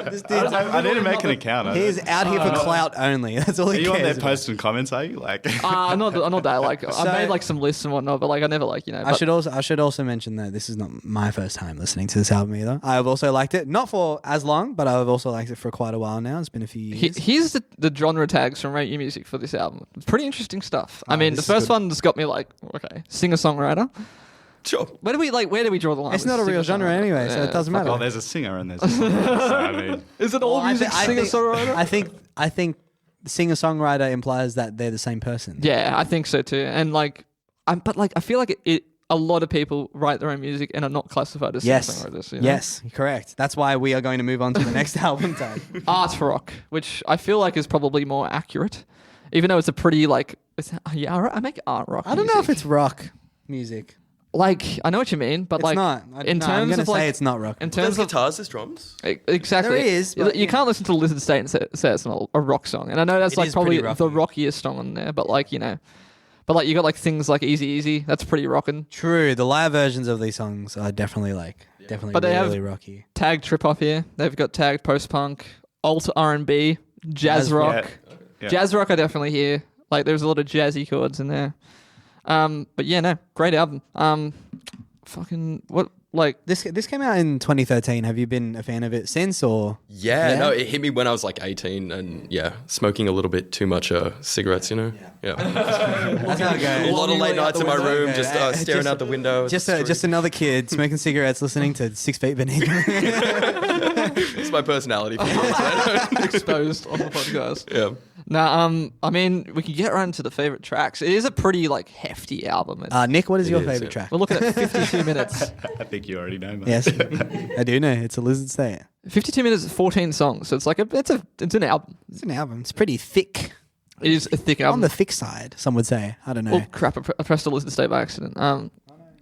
This dude's- I need to make an account. He's out here for clout only. That's all Are he you on there cares about. posting comments? Are you like? I'm not that. Like, I made like some lists and whatnot, but like I never like, you know. I should also mention that this is not my first time listening to this album either. I have also liked it, not for as long, but I've also liked it for quite a while now. It's been a few years. Here's the genre tags from Rate Your Music for this album. It's pretty interesting stuff. I mean, the this is first good. one's got me like, okay, singer-songwriter. Sure. Where do we draw the line? It's with not a real genre singer-songwriter? anyway, so it doesn't matter. Oh, there's a singer and there's a songwriter, so I mean, Is it all music singer-songwriter? I think singer-songwriter implies that they're the same person. Yeah, I think so too. And like, but like, I feel like a lot of people write their own music and are not classified as Yes. singer-songwriters. You know? Yes, correct. That's why we are going to move on to the next album tag. Art rock, which I feel like is probably more accurate, even though it's a pretty like, I make art rock. I don't know if it's rock music. like, I know what you mean, but It's like not. in I'm terms gonna of say like it's not rock. in There's terms of guitars, there's drums. exactly, There is, but you can't listen to Lizard State and say it's not a rock song, and I know that's It like is probably pretty the rockiest song on there, but like, you know, but like you got like things like Easy Easy, that's pretty rockin'. True. The live versions of these songs are definitely But they really have- rocky. Tagged trip hop here. They've got tagged post punk, alt R&B, jazz rock. yeah. Jazz rock I definitely hear. Like there's a lot of jazzy chords in there. But yeah, no, great album. Fucking what like This came out in 2013. Have you been a fan of it since, or? Yeah, Yeah? no, it hit me when I was like 18 and smoking a little bit too much cigarettes, you know? Yeah. That's how it A goes. lot of late nights in my room, just staring out the window. Just another kid smoking cigarettes, listening to 6 Feet Beneath. It's my personality. For sure. exposed on the podcast. Yeah. Nah, I mean, we can get right into the favorite tracks. It is a pretty like hefty album. Nick, what is your is, favorite yeah. track? We're looking at 52 minutes. I think you already know, man. Yes, I do know. It's a Lizard State. 52 minutes, 14 songs. So it's like it's an album. It's an album. It's pretty thick. It is a thick On album. the thick side, some would say. I don't know. Oh crap! I pressed the Lizard State by accident.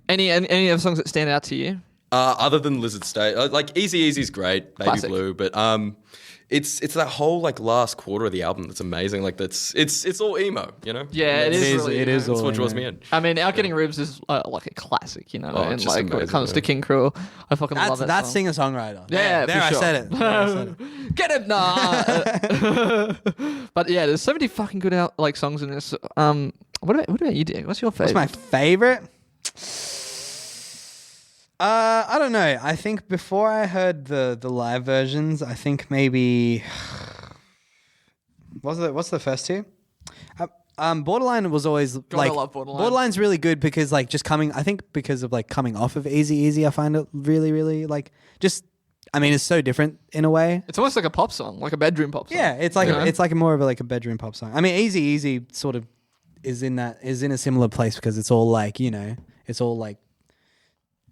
Any other songs that stand out to you? Other than Lizard State, like Easy Easy's great, Baby Classic. Blue, but it's that whole like last quarter of the album that's amazing. Like it's all emo, you know? Yeah, it is really, It is. That's all what draws emo. me in. I mean, Out Getting Ribs is like a classic, you know, Oh, and just like when it amazing, comes to yeah. King Krule, I fucking love that That's song. singer-songwriter. Yeah, there for I sure. said it. There I said it. Get it, nah. But yeah, there's so many fucking good songs in this. What about you, Dick? What's your favorite? What's my favorite? I don't know. I think before I heard the live versions, I think maybe what's the first two? Borderline was always I love Borderline. Borderline's really good because like just coming. I think because of like coming off of Easy Easy, I find it really, really like just. I mean, it's so different in a way. It's almost like a pop song, like a bedroom pop song. Yeah, it's like You know? it's like more of a bedroom pop song. I mean, Easy Easy sort of is in a similar place because it's all like, you know, it's all like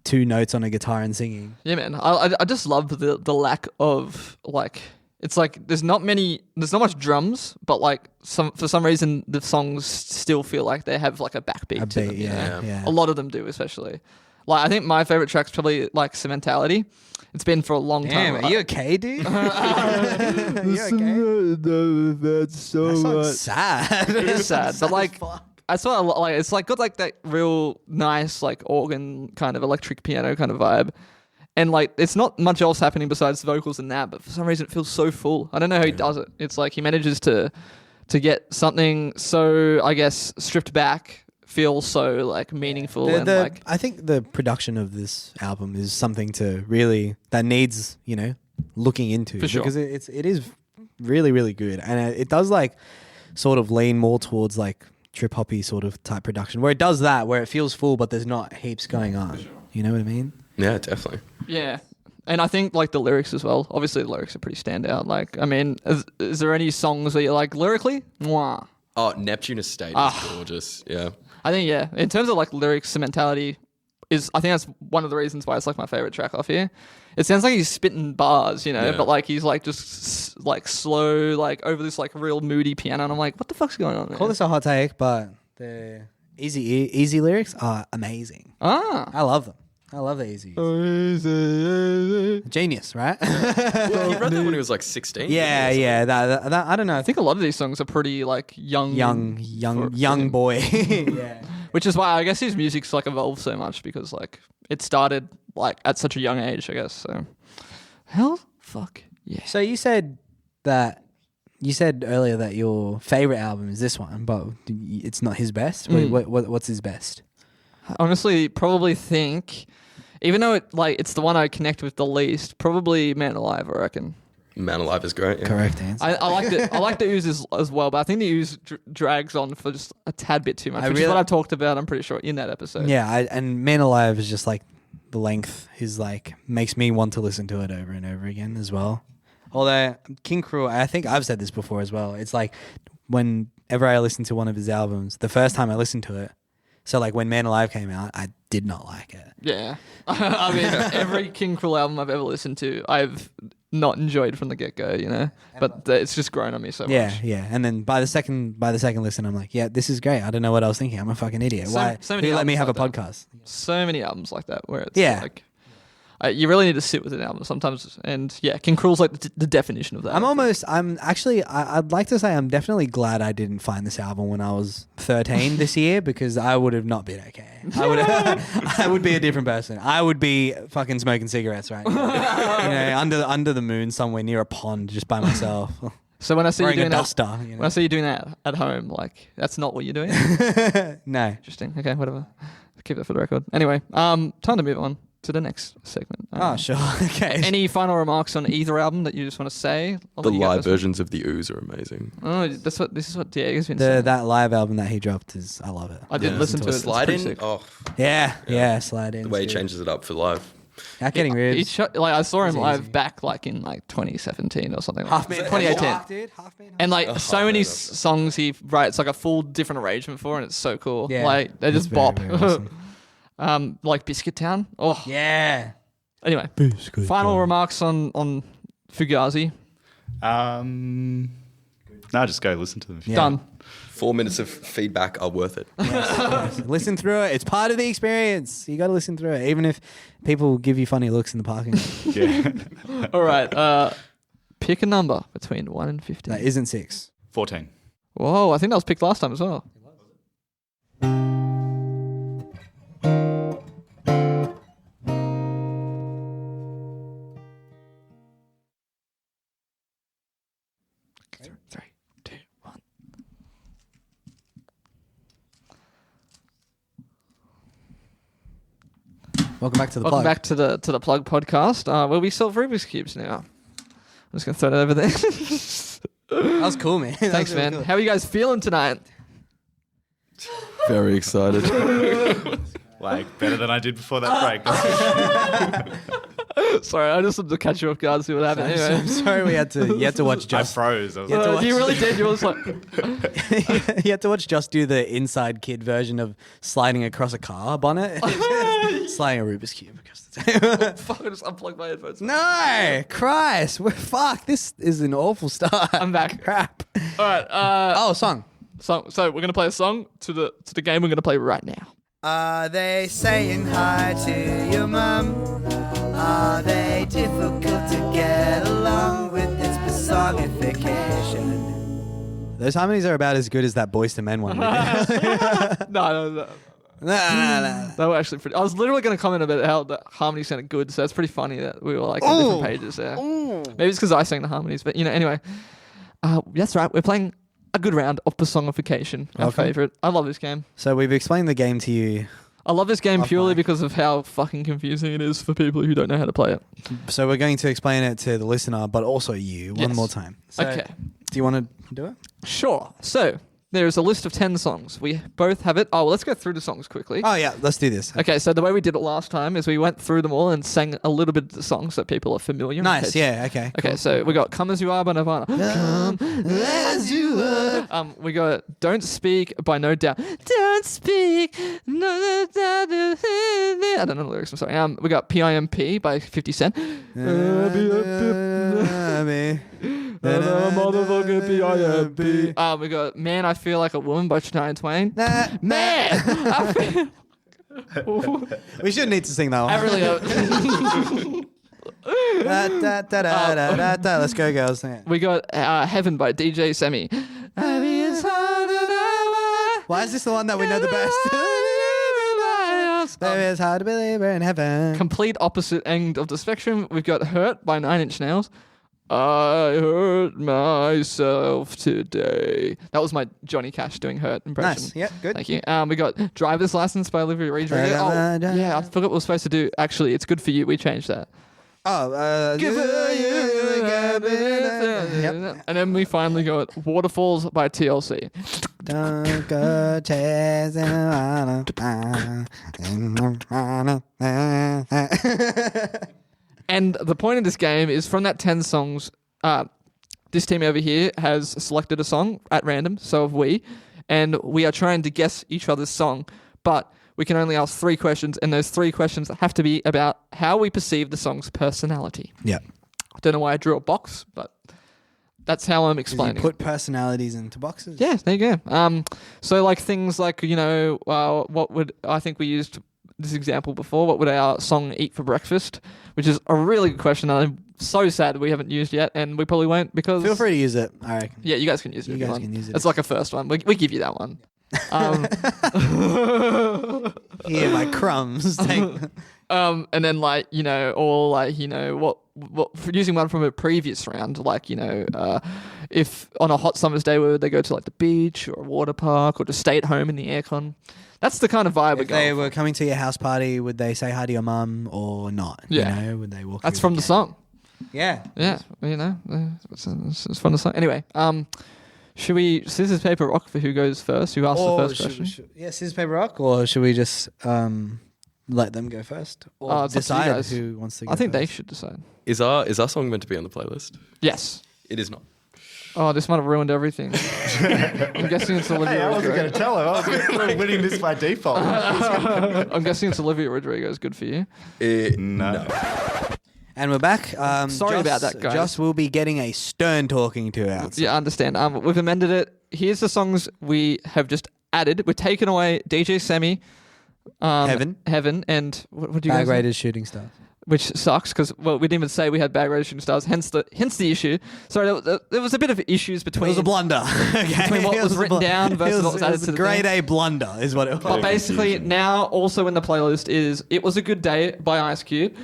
two notes on a guitar and singing. Yeah, man. I just love the lack of like. It's like there's not much drums, but like for some reason the songs still feel like they have like a backbeat to them. You know? yeah. A lot of them do, especially. Like I think my favorite track's probably like Sentimentality. It's been for a long time. Damn, are you okay, dude? Are you okay? That's so That song's sad. It is sad, but like as fuck. I saw like it's like got like that real nice like organ kind of electric piano kind of vibe, and like it's not much else happening besides the vocals and that. But for some reason, it feels so full. I don't know how he does it. It's like he manages to get something so I guess stripped back feel so like meaningful and like I think the production of this album is something to really that needs, you know, looking into For sure. because it is really, really good, and it does like sort of lean more towards like trip hoppy sort of type production where it does that, where it feels full, but there's not heaps going on. You know what I mean? Yeah, definitely. Yeah. And I think like the lyrics as well. Obviously the lyrics are pretty standout. Like, I mean, is there any songs that you like lyrically? Mwah. Oh, Neptune Estate is gorgeous. Yeah. I think, yeah, in terms of like lyrics, sentimentality I think that's one of the reasons why it's like my favorite track off here. It sounds like he's spitting bars, you know, but like he's like just like slow, like over this like real moody piano. And I'm like, what the fuck's going on there? Call this a hot take, but the easy lyrics are amazing. I love them. I love the easy. Genius, right? He wrote that when he was like 16. Yeah. That I don't know. I think a lot of these songs are pretty like young boy. Yeah. Which is why I guess his music's like evolved so much because like it started like at such a young age, I guess. So hell, fuck yeah. So you said earlier that your favorite album is this one, but it's not his best. What's his best? I honestly probably think, even though it's the one I connect with the least, probably Man Alive, I reckon. Man Alive is great. Yeah. Correct answer. I like the Ooze as well, but I think the Ooze drags on for just a tad bit too much, which is what I've talked about, I'm pretty sure, in that episode. Yeah, and Man Alive is just like the length is like makes me want to listen to it over and over again as well. Although King Krule, I think I've said this before as well. It's like whenever I listen to one of his albums, the first time I listened to it, so like when Man Alive came out, I did not like it. Yeah. I mean, every King Krule album I've ever listened to, I've not enjoyed from the get-go, you know? But it's just grown on me so much. Yeah. And then by the second listen, I'm like, yeah, this is great. I don't know what I was thinking. I'm a fucking idiot. Why? So many Who let me have like a podcast? So many albums like that where it's like... you really need to sit with an album sometimes, and King Krule's like the definition of that. I'd like to say I'm definitely glad I didn't find this album when I was 13 this year, because I would have not been okay. I would be a different person. I would be fucking smoking cigarettes right now. Under the moon somewhere near a pond just by myself. So when I see you doing duster, when I see you doing that at home, like that's not what you're doing. No. Interesting. Okay, whatever. Keep that for the record. Anyway, time to move on to the next segment. Sure. Okay. Any final remarks on either album that you just want to say? The live versions of the Ooze are amazing. Oh, this is what Diego's been saying. That live album that he dropped I love it. I did listen to it. Slide in. Oh, yeah, Slide in. The way he changes it up for live. Getting ribs. I saw him live back like in like 2017 or something. 2018. And like so many songs he writes like a full different arrangement for, and it's so cool. Yeah, like they just bop. Very awesome. Like Biscuit Town. Oh yeah. Anyway, final remarks on Fugazi. No, just go listen to them. Yeah. Done. 4 minutes of feedback are worth it. Yes. Listen through it. It's part of the experience. You got to listen through it, even if people give you funny looks in the parking lot. Yeah. All right. Pick a number between 1 and 15. That isn't 6. 14. Whoa, I think that was picked last time as well. Three, two, one. Welcome back to the Welcome plug. back to the Plug podcast, where we solve Rubik's Cubes now. I'm just going to throw it over there. That was cool, man. Thanks, man. Cool. How are you guys feeling tonight? Very excited. Like, better than I did before that break. Sorry, I just wanted to catch you off guard, see what happened. Anyway. I'm sorry you had to watch I Just... froze. I was You really did. You was like... You had to watch Just do the Inside Kid version of sliding across a car bonnet. Sliding a Rubik's Cube across the table. Fuck, I just unplugged my headphones. No! Christ! Fuck, this is an awful start. I'm back. Crap. All right. Song. So we're going to play a song to the game we're going to play right now. Are they saying hi to your mum? Are they difficult to get along with? It's personification. Those harmonies are about as good as that Boyz II Men one. No. Nah. They were actually pretty... I was literally going to comment about how the harmony sounded good, so it's pretty funny that we were like on different pages there. Maybe it's because I sang the harmonies, but anyway. That's right, we're playing a good round of personification, our favourite. I love this game. So we've explained the game to you. I love this game purely because of how fucking confusing it is for people who don't know how to play it. So we're going to explain it to the listener, but also you one more time. So Okay. do you want to do it? Sure. So, there's a list of 10 songs. We both have it. Oh, well, let's go through the songs quickly. Oh yeah, let's do this. Okay, so the way we did it last time is we went through them all and sang a little bit of the songs that people are familiar. Nice. Okay. Yeah. Okay. Okay, so we got "Come As You Are" by Nirvana. Come as you are. We got "Don't Speak" by No Doubt. Don't speak. No doubt. I don't know the lyrics. I'm sorry. We got "PIMP" by 50 Cent. Motherfucking PIMP. We got "Man, I Feel Like a Woman" by Shania Twain. Man, I feel. We shouldn't need to sing that one. I really. Let's go, girls. Sing it. We got "Heaven" by DJ Semi. Why is this the one that we know the best? Baby, it's hard to believe we're in heaven. Complete opposite end of the spectrum. We've got "Hurt" by 9 Inch Nails. I hurt myself today. That was my Johnny Cash doing "Hurt" impression. Nice. Yep. Good. Thank you. We got "Driver's License" by Olivia Rodrigo. Oh, yeah, I forgot what we were supposed to do. Actually, "It's Good For You." We changed that. Oh, Good for you. Yep. And then we finally got "Waterfalls" by TLC. Don't go chasing And the point of this game is from that 10 songs, this team over here has selected a song at random, so have we, and we are trying to guess each other's song, but we can only ask 3 questions, and those 3 questions have to be about how we perceive the song's personality. Yeah. I don't know why I drew a box, but that's how I'm explaining. You put personalities into boxes? Yeah, there you go. So like things like, what would, I think we used this example before, what would our song "Eat for Breakfast," which is a really good question. I'm so sad we haven't used yet, and we probably won't because... Feel free to use it, I reckon. Yeah, you guys can use it. You guys can use it. It's like a first one. We give you that one. Here, my crumbs. And then what using one from a previous round, if on a hot summer's day, would they go to like the beach or a water park or just stay at home in the aircon? That's the kind of vibe we're If going they for. were coming to your house party, would they say hi to your mum or not? Yeah. Would they walk? That's through from the song. Yeah. Yeah, it's from the song. Anyway, should we scissors paper rock for who goes first? Who asks the first question? Yeah, scissors paper rock, or should we just let them go first, or It's up to you decide guys. who wants to go? I think they first? should decide. Is our song meant to be on the playlist? Yes. It is not. Oh, this might have ruined everything. I'm guessing it's Olivia Hey, I wasn't Rodrigo. going to tell her. I was winning this by default. I'm guessing it's Olivia Rodrigo. Is good for you. No. And we're back. Sorry about that, guys. Joss will be getting a stern talking to outside. Yeah, I understand. We've amended it. Here's the songs we have just added. We've taken away DJ Semi, Heaven, and what do you Bag guys? Raiders, Shooting Stars. Which sucks because we didn't even say we had Bag Raiders Shooting Stars. Hence the issue. Sorry, there was a bit of issues It between. was a blunder. Between what It was a written down versus what was added to the grade thing. A blunder is what it was. But basically, confusion. now also in the playlist is "It Was a Good Day" by Ice Cube.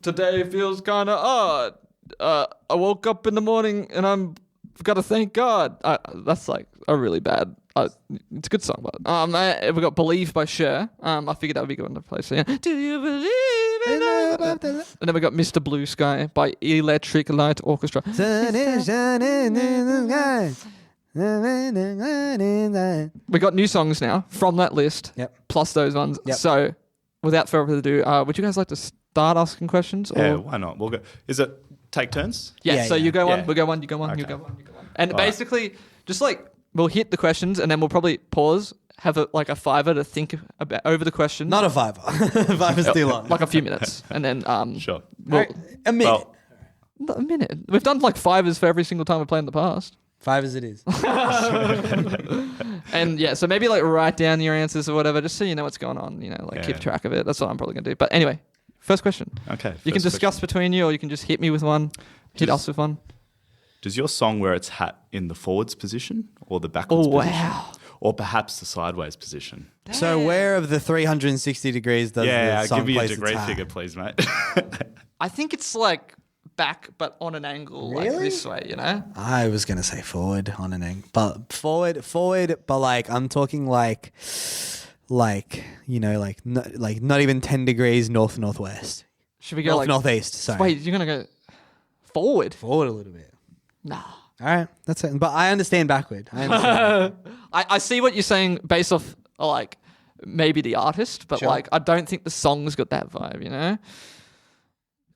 Today feels kind of odd. I woke up in the morning and I'm got to thank God. That's like a really bad. It's a good song, but we got "Believe" by Cher. I figured that would be good on the place. So, yeah. Do you believe in love? And then we got "Mr. Blue Sky" by Electric Light Orchestra. Sun is shining in the sky. We got new songs now from that list. Yep. Plus those ones. Yep. So, without further ado, would you guys like to start asking questions? Yeah, Or? why not? We'll go. Is it take turns? Yeah, Yeah, so yeah. you go one, Yeah. we go one, you go one, you Okay. go one, you go one. And All right. basically, just like we'll hit the questions and then we'll probably pause, have a fiver to think about over the questions. Not a fiver. Fiver's too long. like a few minutes. And then Sure. we'll, A minute. Well, not a minute. We've done like fivers for every single time we played in the past. 5 as it is. And yeah, so maybe like write down your answers or whatever, just so you know what's going on, keep Yeah. track of it. That's what I'm probably gonna do. But anyway, first question. okay. You can first discuss question. between you or you can just hit me with one, hit us with one. Does your song wear its hat in the forwards position or the backwards Oh position? wow. Or perhaps the sideways position? So where of the 360 degrees does Yeah, the song give me a place its degree hat? figure, please, mate. I think it's like back but on an angle like Really? this way, I was gonna say forward on an angle, but forward, but like I'm talking like not even 10 degrees northwest, Should we go like northeast. Sorry, Wait, you're gonna go forward? forward a little bit. Nah. All right, that's it. But I understand backward. I understand. I see what you're saying based off like maybe the artist, but Sure. like I don't think the song's got that vibe, you know?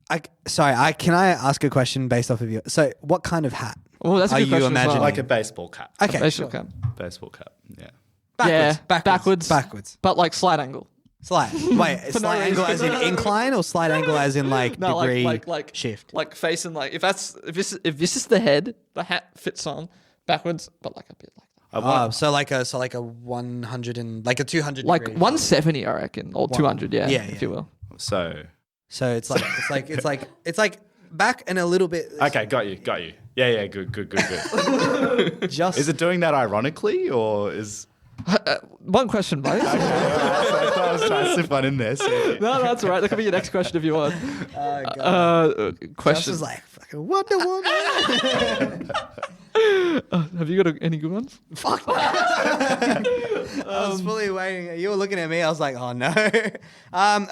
Can I ask a question based off of you? So, what kind of hat? Oh, that's a Are good you question as well. imagining? Like a baseball cap. Okay, Facial sure. cap. Baseball cap. Yeah. Backwards. But like slight angle. Slide. Wait, For no slight angle as reason. in incline or slight angle as in like No, degree like shift? Like facing like if this is the head, the hat fits on backwards, but like a bit like that. I want, So like a 100 and like a 200 Like degree. 170, I reckon, or 200, yeah, Yeah, if yeah. you will. so So it's like back and a little bit. okay, got you. Yeah, good. Just Is it doing that ironically or is? One question, mate. I thought I was trying to slip one in there. So. No, that's all right. That could be your next question if you want. Just Question. was like fucking Wonder Woman. Have you got any good ones? Fuck. I was fully waiting. You were looking at me. I was like, oh no.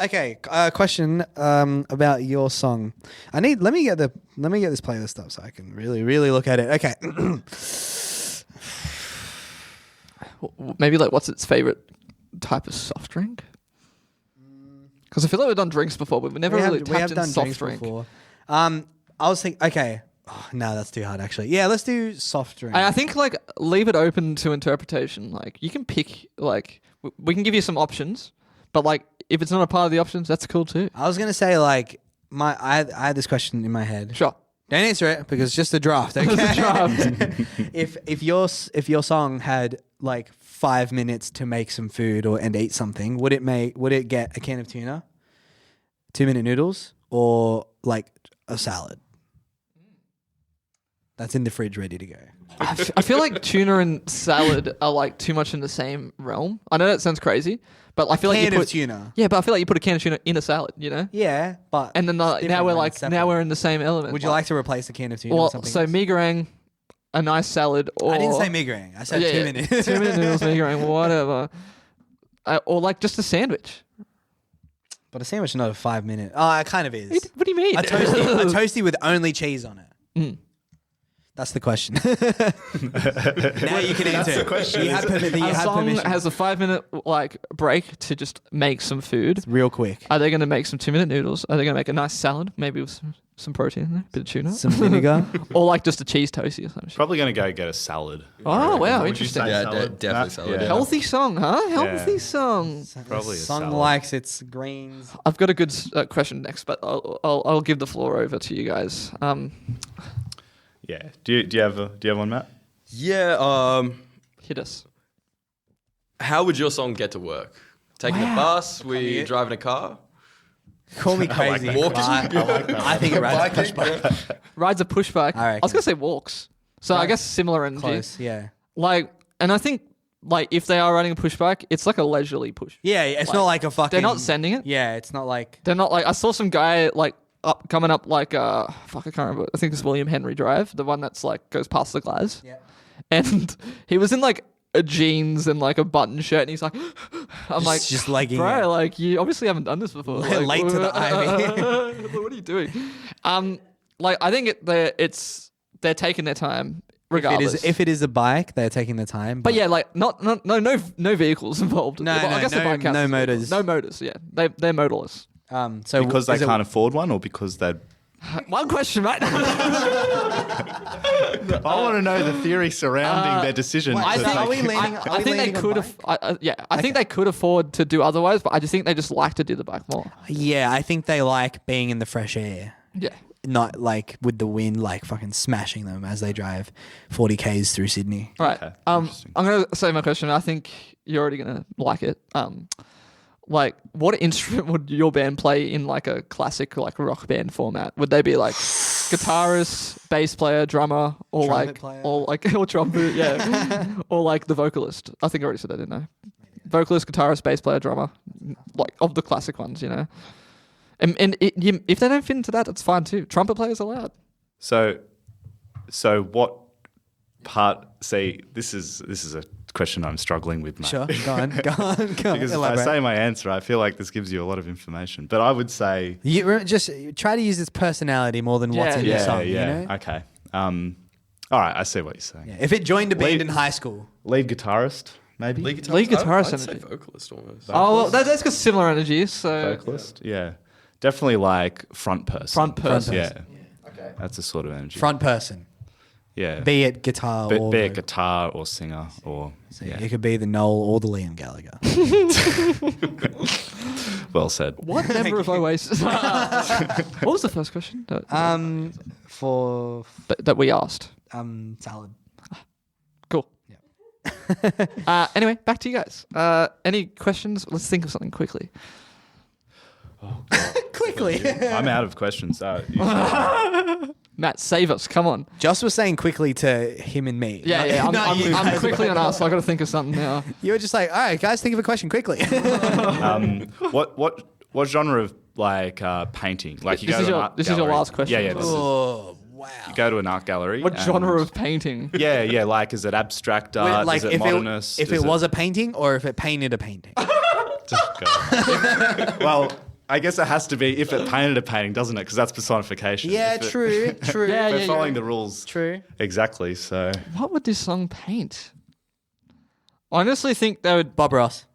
Okay. Question about your song. Let me get this playlist up so I can really look at it. Okay. Maybe like what's its favorite type of soft drink? Because I feel like we've done drinks before, but we've never really tapped in soft drink. before. I was thinking. Okay. Oh, no, that's too hard actually. Yeah, let's do soft drink. And I think like leave it open to interpretation. Like you can pick like we can give you some options, but like if it's not a part of the options, that's cool too. I was gonna say like I had this question in my head. Sure. Don't answer it because it's just a draft. Okay? It's a draft. if your song had like 5 minutes to make some food and eat something, would it get a can of tuna, 2-minute noodles, or like a salad that's in the fridge ready to go? I feel like tuna and salad are like too much in the same realm. I know that sounds crazy, but I feel like you Can of put tuna. Yeah, but I feel like you put a can of tuna in a salad, you know? Yeah, but And then it's different now we're when like it's separate. we're in the same element. Would you like to replace a can of tuna Well, with something so else? mi goreng, a nice salad, or I didn't say mi goreng. I said 2 minutes. 2-minute noodles, mi goreng, whatever, or like just a sandwich. But a sandwich is not a 5 minute. Oh, it kind of is. What do you mean? A toasty with only cheese on it. Mm. That's the question. Now you can answer. the question. You have A song permission. has a 5-minute like break to just make some food. Real quick. Are they going to make some 2-minute noodles? Are they going to make a nice salad, maybe with some protein in there, bit of tuna, Some vinegar. or like just a cheese toasty or something? Probably going to go get a salad. Oh wow, Would you interesting. say Yeah, salad? definitely salad, yeah. Healthy song, huh? Healthy song. Probably a Song salad. likes its greens. I've got a good question next, but I'll give the floor over to you guys. Yeah. Do you have one, Matt? Yeah. Hit us. How would your song get to work? Taking a bus? We driving a car? Call me crazy. that. Walking? I think it rides push bike. Rides a pushback. I I was gonna say walks. So I guess similar energy. Close, yeah. Like, and I think like if they are riding a pushback, it's like a leisurely push. Yeah, it's not like a fucking... They're not sending it. Yeah, it's not like... They're not like I saw some guy like coming up like I can't remember. I think it's William Henry Drive, the one that's like goes past the glass. Yeah. And he was in like a jeans and like a button shirt, and he's like, I'm like, just legging bro, it. like you obviously haven't done this before. Like, Late to the ivy. What are you doing? Like I think they're taking their time regardless. If it is a bike, they're taking the time. But yeah, like no vehicles involved. No, Well, no, I guess the no- bike counts no as motors. vehicles. No motors. Yeah, they're motorless. So Because they is it- can't afford one, or because they? One question, right? I want to know the theory surrounding their decision. wait, I to think, are we take- leaning- I are we think they leaning on could have. I think they could afford to do otherwise, but I just think they just like to do the bike more. Yeah, I think they like being in the fresh air. Yeah. Not like with the wind, like fucking smashing them as they drive 40 Ks through Sydney. All right. Okay, I'm interesting. gonna say my question. I think you're already gonna like it. Like, what instrument would your band play in like a classic like rock band format? Would they be like guitarist, bass player, drummer, or Trumpet like player? or like or trumpet, yeah, or like the vocalist? I think I already said that, didn't I? Vocalist, guitarist, bass player, drummer, like of the classic ones, you know. And if they don't fit into that, that's fine too. Trumpet players allowed. So what part? See, this is a question I'm struggling with, Matt. Sure, go on. Because if I Elaborate. say my answer, I feel like this gives you a lot of information. But I would say, Just try to use its personality more than what's in the Yeah, song. You know? Okay. All right, I see what you're saying. Yeah. If it joined a band Lead- in high school. Lead guitarist, maybe. Lead guitarist. Lead guitarist I'd say energy. vocalist almost. Oh, well, that's got similar energies. So Vocalist. Yeah. Definitely like front person. front person. Yeah. Okay. That's the sort of energy. Front person. Yeah. Be it guitar Be or... it guitar or singer or yeah. It could be the Noel or the Liam Gallagher. Well said. What member of Oasis? What was the first question For that we asked? salad. Cool. Anyway, back to you guys. Any questions? Let's think of something quickly. Quickly. I'm out of questions. Matt, save us. Come on. Joss was saying quickly to him and me. Yeah. you I'm guys. quickly on us. So I got to think of something now. You were just like, all right, guys, think of a question quickly. What genre of like painting? Like you This go is to an your- art this is your gallery. last question. Yeah. Oh, wow. You go to an art gallery. What and- genre of painting? Yeah. Like, is it abstract art? Like is it if modernist? if Is it was a painting or if it painted a painting. Well, I guess it has to be if it painted a painting, doesn't it? Because that's personification. Yeah, If it- true. Yeah, We're following the rules. True. Exactly. So What would this song paint? I honestly think they would. Bob Ross.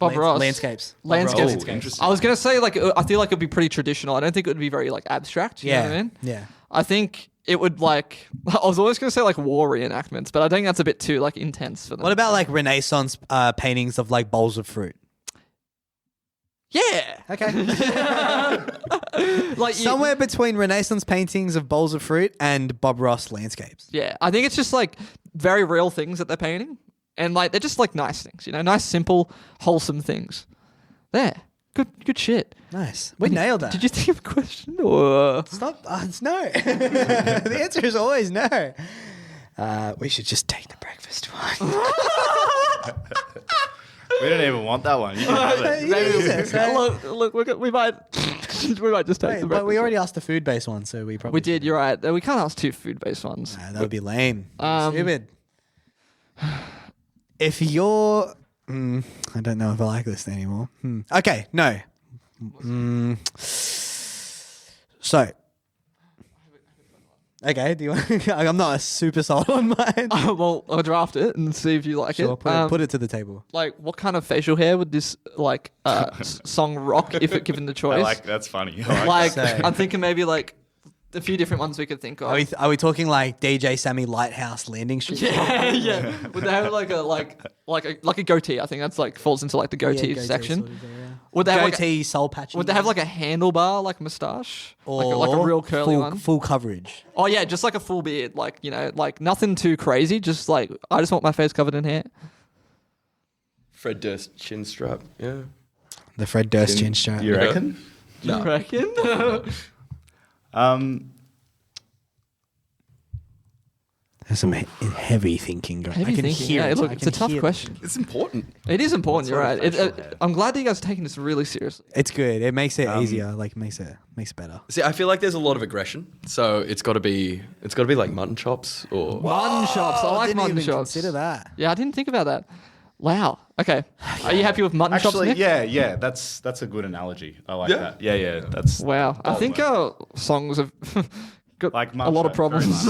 Ross. Landscapes. Bob Landscapes. Ross. Oh, interesting. I was gonna say like I feel like it'd be pretty traditional. I don't think it would be very like abstract. You know what I mean? Yeah. I think it would like. I was always gonna say like war reenactments, but I think that's a bit too like intense for them. What about like Renaissance paintings of like bowls of fruit? Yeah. Okay. Like Somewhere between Renaissance paintings of bowls of fruit and Bob Ross landscapes. Yeah, I think it's just like very real things that they're painting, and like they're just like nice things, you know, nice, simple, wholesome things. There, good shit. Nice. We nailed that. Did you think of a question or? Stop. It's no. The answer is always no. We should just take the breakfast one. we don't even want that one. You can have it. Look, we might just take the But we already asked the food-based one, so we probably We did. You're right. We can't ask two food-based ones. Nah, that would be lame. Um, Stupid. If you're... I don't know if I like this anymore. Okay, no. So... Okay, do you want... I'm not a super solid on mine. Well, I'll draft it and see if you like Sure, it. put it to the table. Like, what kind of facial hair would this like song rock if it given the choice? That's funny. Like, So- I'm thinking maybe like a few different ones we could think of. Are we talking like DJ Sammy Lighthouse Landing Street? yeah. Would they have like a goatee? I think that's like falls into like the goatee section. Sort of, yeah. Would they have like Goatee, soul patch. would they have like a handlebar like mustache? or Like a real curly full, one? Full coverage. Oh yeah, just like a full beard, like, you know, like nothing too crazy, just like I just want my face covered in hair. Fred Durst chin strap. Yeah. The Fred Durst chin strap. You reckon? You reckon? There's some heavy thinking going on. Heavy I can thinking. hear Yeah, it. look, I it's a can tough hear it. question. It's important. It is important. You're right. sort of facial hair? I'm glad that you guys are taking this really seriously. It's good. It makes it easier. Like makes it better. See, I feel like there's a lot of aggression, so it's got to be like mutton chops or Mutton chops. I like didn't mutton even chops. Consider that. Yeah, I didn't think about that. Wow. Okay. Are you happy with mutton chops, Actually, Nick? yeah. That's a good analogy. I like Yeah. that. Yeah. That's Wow. I think our songs have got Like a much, lot of very problems.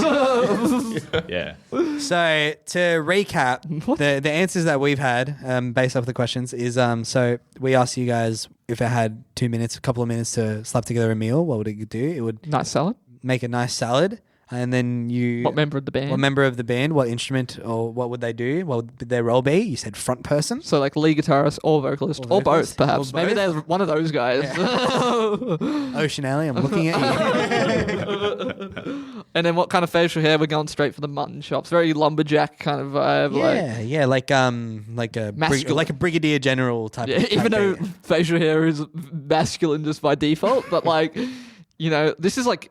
yeah. So to recap, What? the answers that we've had based off the questions is so we asked you guys if it had a couple of minutes to slap together a meal, what would it do? It would Nice salad. make a nice salad, and then you What member of the band? what member of the band, what instrument, or what would they do? What would their role be? You said front person. So like lead guitarist or vocalist Or or vocalist, both, perhaps. or Maybe both. they're one of those guys. Ocean Alley, I'm looking at you. And then what kind of facial hair? We're going straight for the mutton chops. Very lumberjack kind of vibe. Like like a Masculine. like a brigadier general type. Yeah, type even though thing. facial hair is masculine just by default, but like, you know, this is like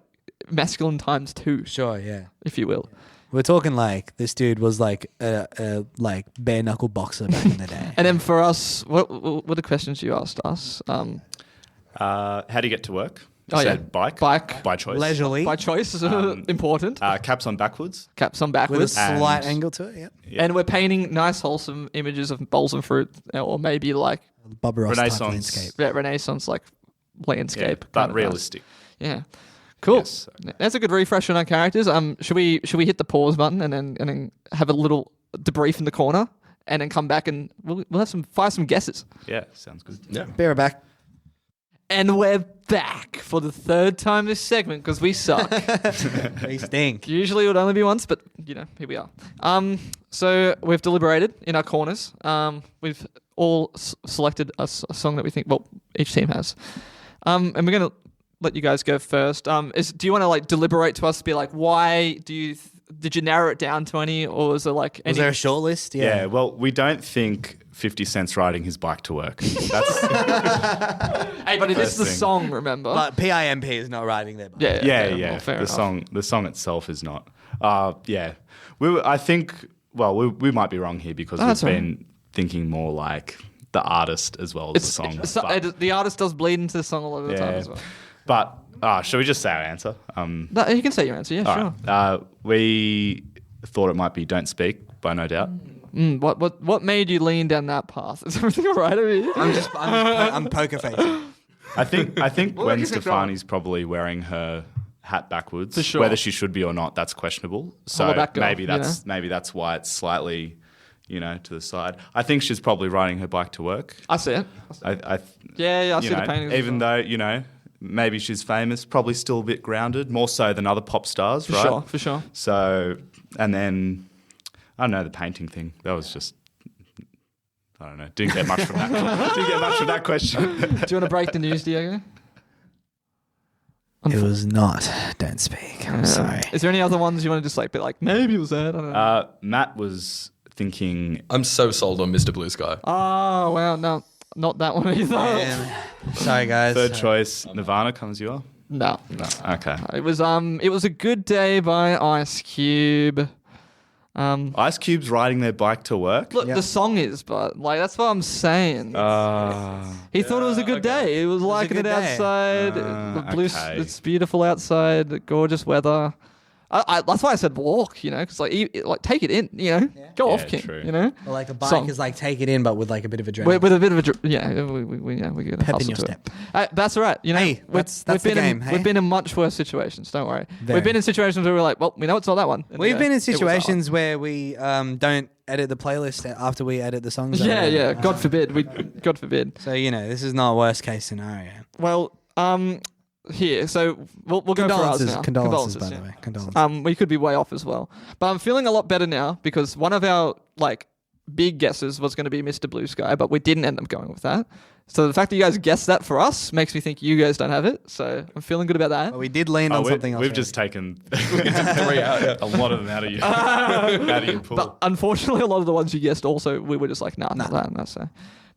masculine times 2, Sure, yeah. if you will. We're talking like this dude was like a like bare knuckle boxer back in the day. And then for us, what are the questions you asked us? How do you get to work? Oh, yeah. Said bike. Bike. By choice. Leisurely By choice, important. Caps on backwards. Caps on with a backwards. slight And- angle to it. Yep. Yeah. And we're painting nice, wholesome images of bowls and fruit, or maybe like Bob Ross type Renaissance. landscape. Renaissance, like Yeah, landscape. kind but of realistic. nice. Yeah. Cool. Yes. That's a good refresh on our characters. Should we hit the pause button and then have a little debrief in the corner and then come back and we'll have fire some guesses. Yeah, sounds good. Yeah. Be right back. And we're back for the third time this segment because we suck. We stink. Usually it would only be once, but here we are. So we've deliberated in our corners. We've all selected a song that we think, well, each team has. And we're going to let you guys go first. Do you want to like deliberate to us to be like, why did you narrow it down to any, or was there like any? Was there a short list? Yeah, well, we don't think 50 Cent's riding his bike to work. That's Hey, but it is the thing. song, remember? But PIMP is not riding their bike. yeah. Well, fair The enough. song itself is not. Yeah, I think. Well, we might be wrong here because that's we've all right. been thinking more like the artist as well as the song. The artist does bleed into the song a lot of the time as well. But should we just say our answer? No, you can say your answer. Yeah, All sure. right. We thought it might be "Don't Speak" by No Doubt. What made you lean down that path? Is everything all right over here? I'm poker facing. I think Well, Gwen you keep Stefani's probably wearing her hat backwards. For sure. Whether she should be or not, that's questionable. So Hollaback girl, maybe that's why it's slightly, to the side. I think she's probably riding her bike to work. I see it. I Yeah, I see the paintings. even though maybe she's famous, probably still a bit grounded, more so than other pop stars, right? For sure. So, and then I don't know, the painting thing. That was just. I don't know. Didn't get much from that. Didn't get much from that question. Do you want to break the news, Diego? It was not Don't Speak. I'm sorry. Is there any other ones you want to just be like, maybe it was that? I don't know. Matt was thinking. I'm so sold on Mr. Blue Sky. Oh, wow. No, not that one either. Sorry, guys. Third choice, Nirvana comes you up? No. Okay. It was a Good Day by Ice Cube. Ice Cube's riding their bike to work? Look, the song is, but that's what I'm saying. He thought it was a good day. He was liking it good day. outside. The blue, okay. it's beautiful outside. The gorgeous weather. That's why I said walk. Because take it in. Go off, King. True. Well, like a bike Song. is like take it in, but with like a bit of adrenaline. With a bit of we get a Pep in hustle your to step. it. That's all right. Hey, that's the game, hey? We've been in much worse situations. Don't worry. Very. We've been in situations where we're like, well, we know it's not that one. And We've been in it was that one. situations where we don't edit the playlist after we edit the songs. Yeah. God forbid. God forbid. So this is not a worst case scenario. Well, here, so we'll go for ours now. Condolences, by the way. Condolences. We could be way off as well, but I'm feeling a lot better now because one of our big guesses was going to be Mr. Blue Sky, but we didn't end up going with that. So the fact that you guys guessed that for us makes me think you guys don't have it. So I'm feeling good about that. But we did lean on something else. We've just taken 3 out, a lot of them out of you. Out of your pool. But unfortunately, a lot of the ones you guessed also we were just like, nah. Not that. So.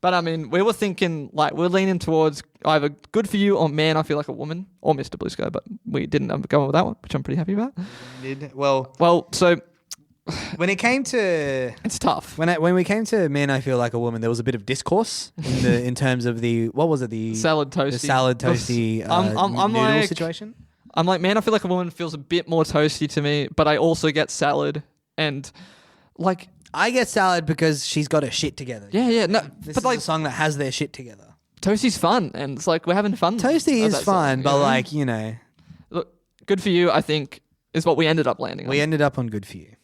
But I mean, we were thinking we're leaning towards either Good For You or Man, I Feel Like a Woman or Mr. Blue Sky, but we didn't go with that one, which I'm pretty happy about. Well, so when it came to it's tough. when we came to Man, I Feel Like a Woman, there was a bit of discourse in terms of the salad toasty. the salad toasty I'm noodle like, situation. I'm like, Man, I Feel Like a Woman feels a bit more toasty to me, but I also get salad and I get salad because she's got her shit together. yeah, no, This but is a song that has their shit together. Toasty's fun, and it's we're having fun. Toasty of is that fun, song, but Look, Good For You, I think, is what we ended up landing on. we ended up on Good For You.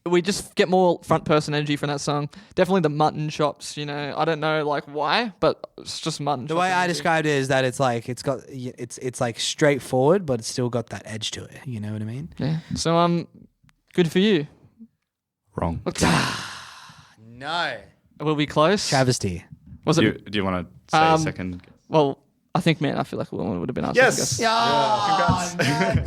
We just get more front person energy from that song. Definitely the mutton chops, I don't know why, but it's just mutton. The way I described it is that it's like straightforward, but it's still got that edge to it. You know what I mean? Yeah. So Good For You. Wrong. No. Will we close? Travesty. Was Do it? you want to say a second? Well, I think Man, I Feel Like a Woman would have been our Yes. second guess.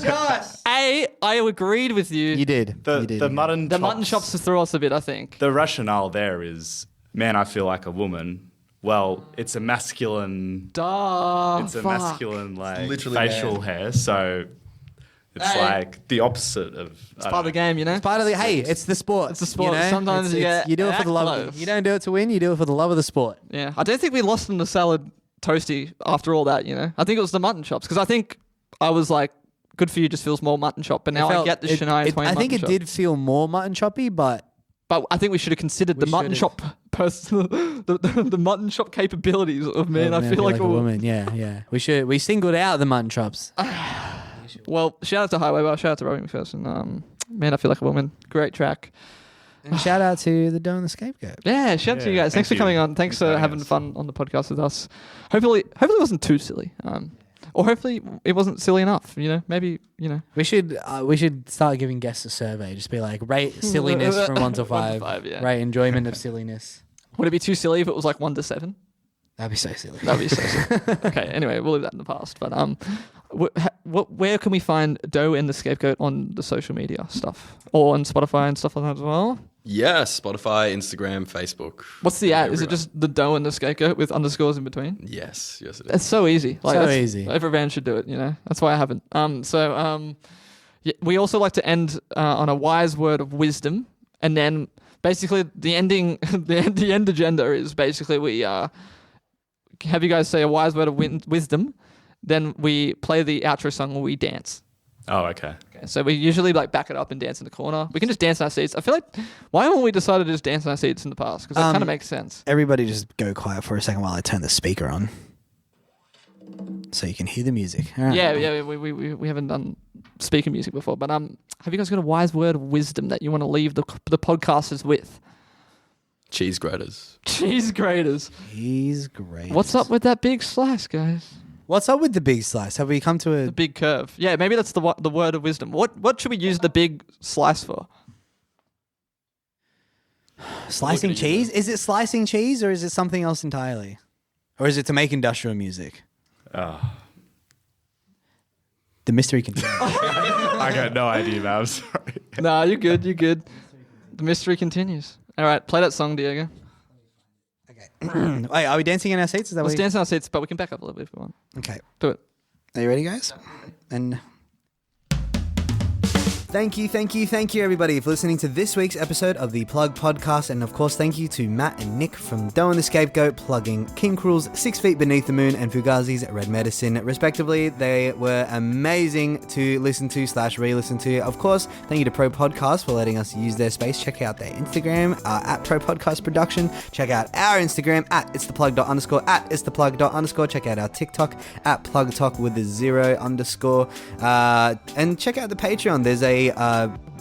Congrats. I agreed with you. You did. The mutton chops threw us a bit, I think. The rationale there is, man, I feel like a woman. Well, it's a masculine. Duh. It's a fuck. masculine literally facial hair, so it's the opposite of. It's part of the game, It's part of the. Hey, it's the sport. It's the sport. You know? Sometimes you get you do it for the that love. close. You don't do it to win. You do it for the love of the sport. Yeah, I don't think we lost in the salad toasty after all that, I think it was the mutton chops because I think I was like, Good For You just feels more mutton chop, but now I get the Shania Twain I think mutton it chop. did feel more mutton choppy, but I think we should have considered the mutton chop the mutton chop capabilities of Man. I feel like a woman. Yeah. We singled out the mutton chops. Well, shout out to Highway Bar, shout out to Robbie McPherson. Man, I Feel Like a Woman. Great track. And shout out to the Doe and the Scapegoat. Yeah, shout out to you guys. Thanks for coming on. Thanks for having fun on the podcast with us. Hopefully it wasn't too silly. Or hopefully it wasn't silly enough, maybe, We should start giving guests a survey. Just be like, rate silliness from 1 to 5. 1 to 5, yeah. Rate enjoyment of silliness. Would it be too silly if it was like 1 to 7? That'd be so silly. That'd be so silly. Okay, anyway, we'll leave that in the past. But where can we find Doe and the Scapegoat on the social media stuff? Or on Spotify and stuff like that as well? Yeah, Spotify, Instagram, Facebook. What's the ad? Is it just the Doe and the Scapegoat with underscores in between? Yes, it is. It's so easy. Easy. Every band should do it, That's why I haven't. Yeah, we also like to end on a wise word of wisdom. And then basically the ending, the end agenda is basically we have you guys say a wise word of wisdom. Then we play the outro song where we dance. Oh, okay. So we usually back it up and dance in the corner. We can just dance in our seats. I feel like, why haven't we decided to just dance in our seats in the past? Because that kind of makes sense. Everybody just go quiet for a second while I turn the speaker on. So you can hear the music. All right. Yeah, we haven't done speaker music before. But have you guys got a wise word of wisdom that you want to leave the podcasters with? Cheese graters. Cheese graters. Cheese graters. What's up with that big slice, guys? What's up with the big slice? Have we come to The big curve. Yeah, maybe that's the word of wisdom. What should we use the big slice for? slicing cheese? Is it slicing cheese or is it something else entirely? Or is it to make industrial music? The mystery continues. I got no idea, man. I'm sorry. Nah, you're good. The mystery continues. All right, play that song, Diego. Okay. Wait, are we dancing in our seats? Is that Let's dance in our seats, but we can back up a little bit if we want. Okay. Do it. Are you ready, guys? And Thank you, everybody, for listening to this week's episode of the Plug Podcast. And of course, thank you to Matt and Nick from Doe and the Scapegoat plugging King Krule's 6 Feet Beneath the Moon and Fugazi's Red Medicine, respectively. They were amazing to listen to / re-listen to. Of course, thank you to ProPodcast for letting us use their space. Check out their Instagram at ProPodcast Production. Check out our Instagram at itstheplug._ at itstheplug._ Check out our TikTok at plugtalk with a 0_. And check out the Patreon. There's a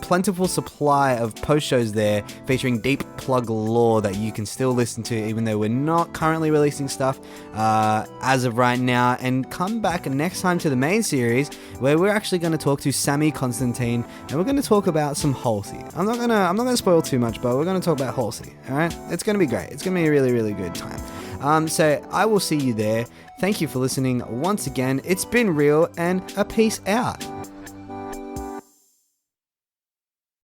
plentiful supply of post shows there featuring deep plug lore that you can still listen to even though we're not currently releasing stuff as of right now. And come back next time to the main series where we're actually going to talk to Sammy Constantine and we're going to talk about some Halsey. I'm not gonna spoil too much, but we're going to talk about Halsey. All right, it's going to be great. It's going to be a really, really good time. So I will see you there. Thank you for listening once again. It's been real, and a peace out.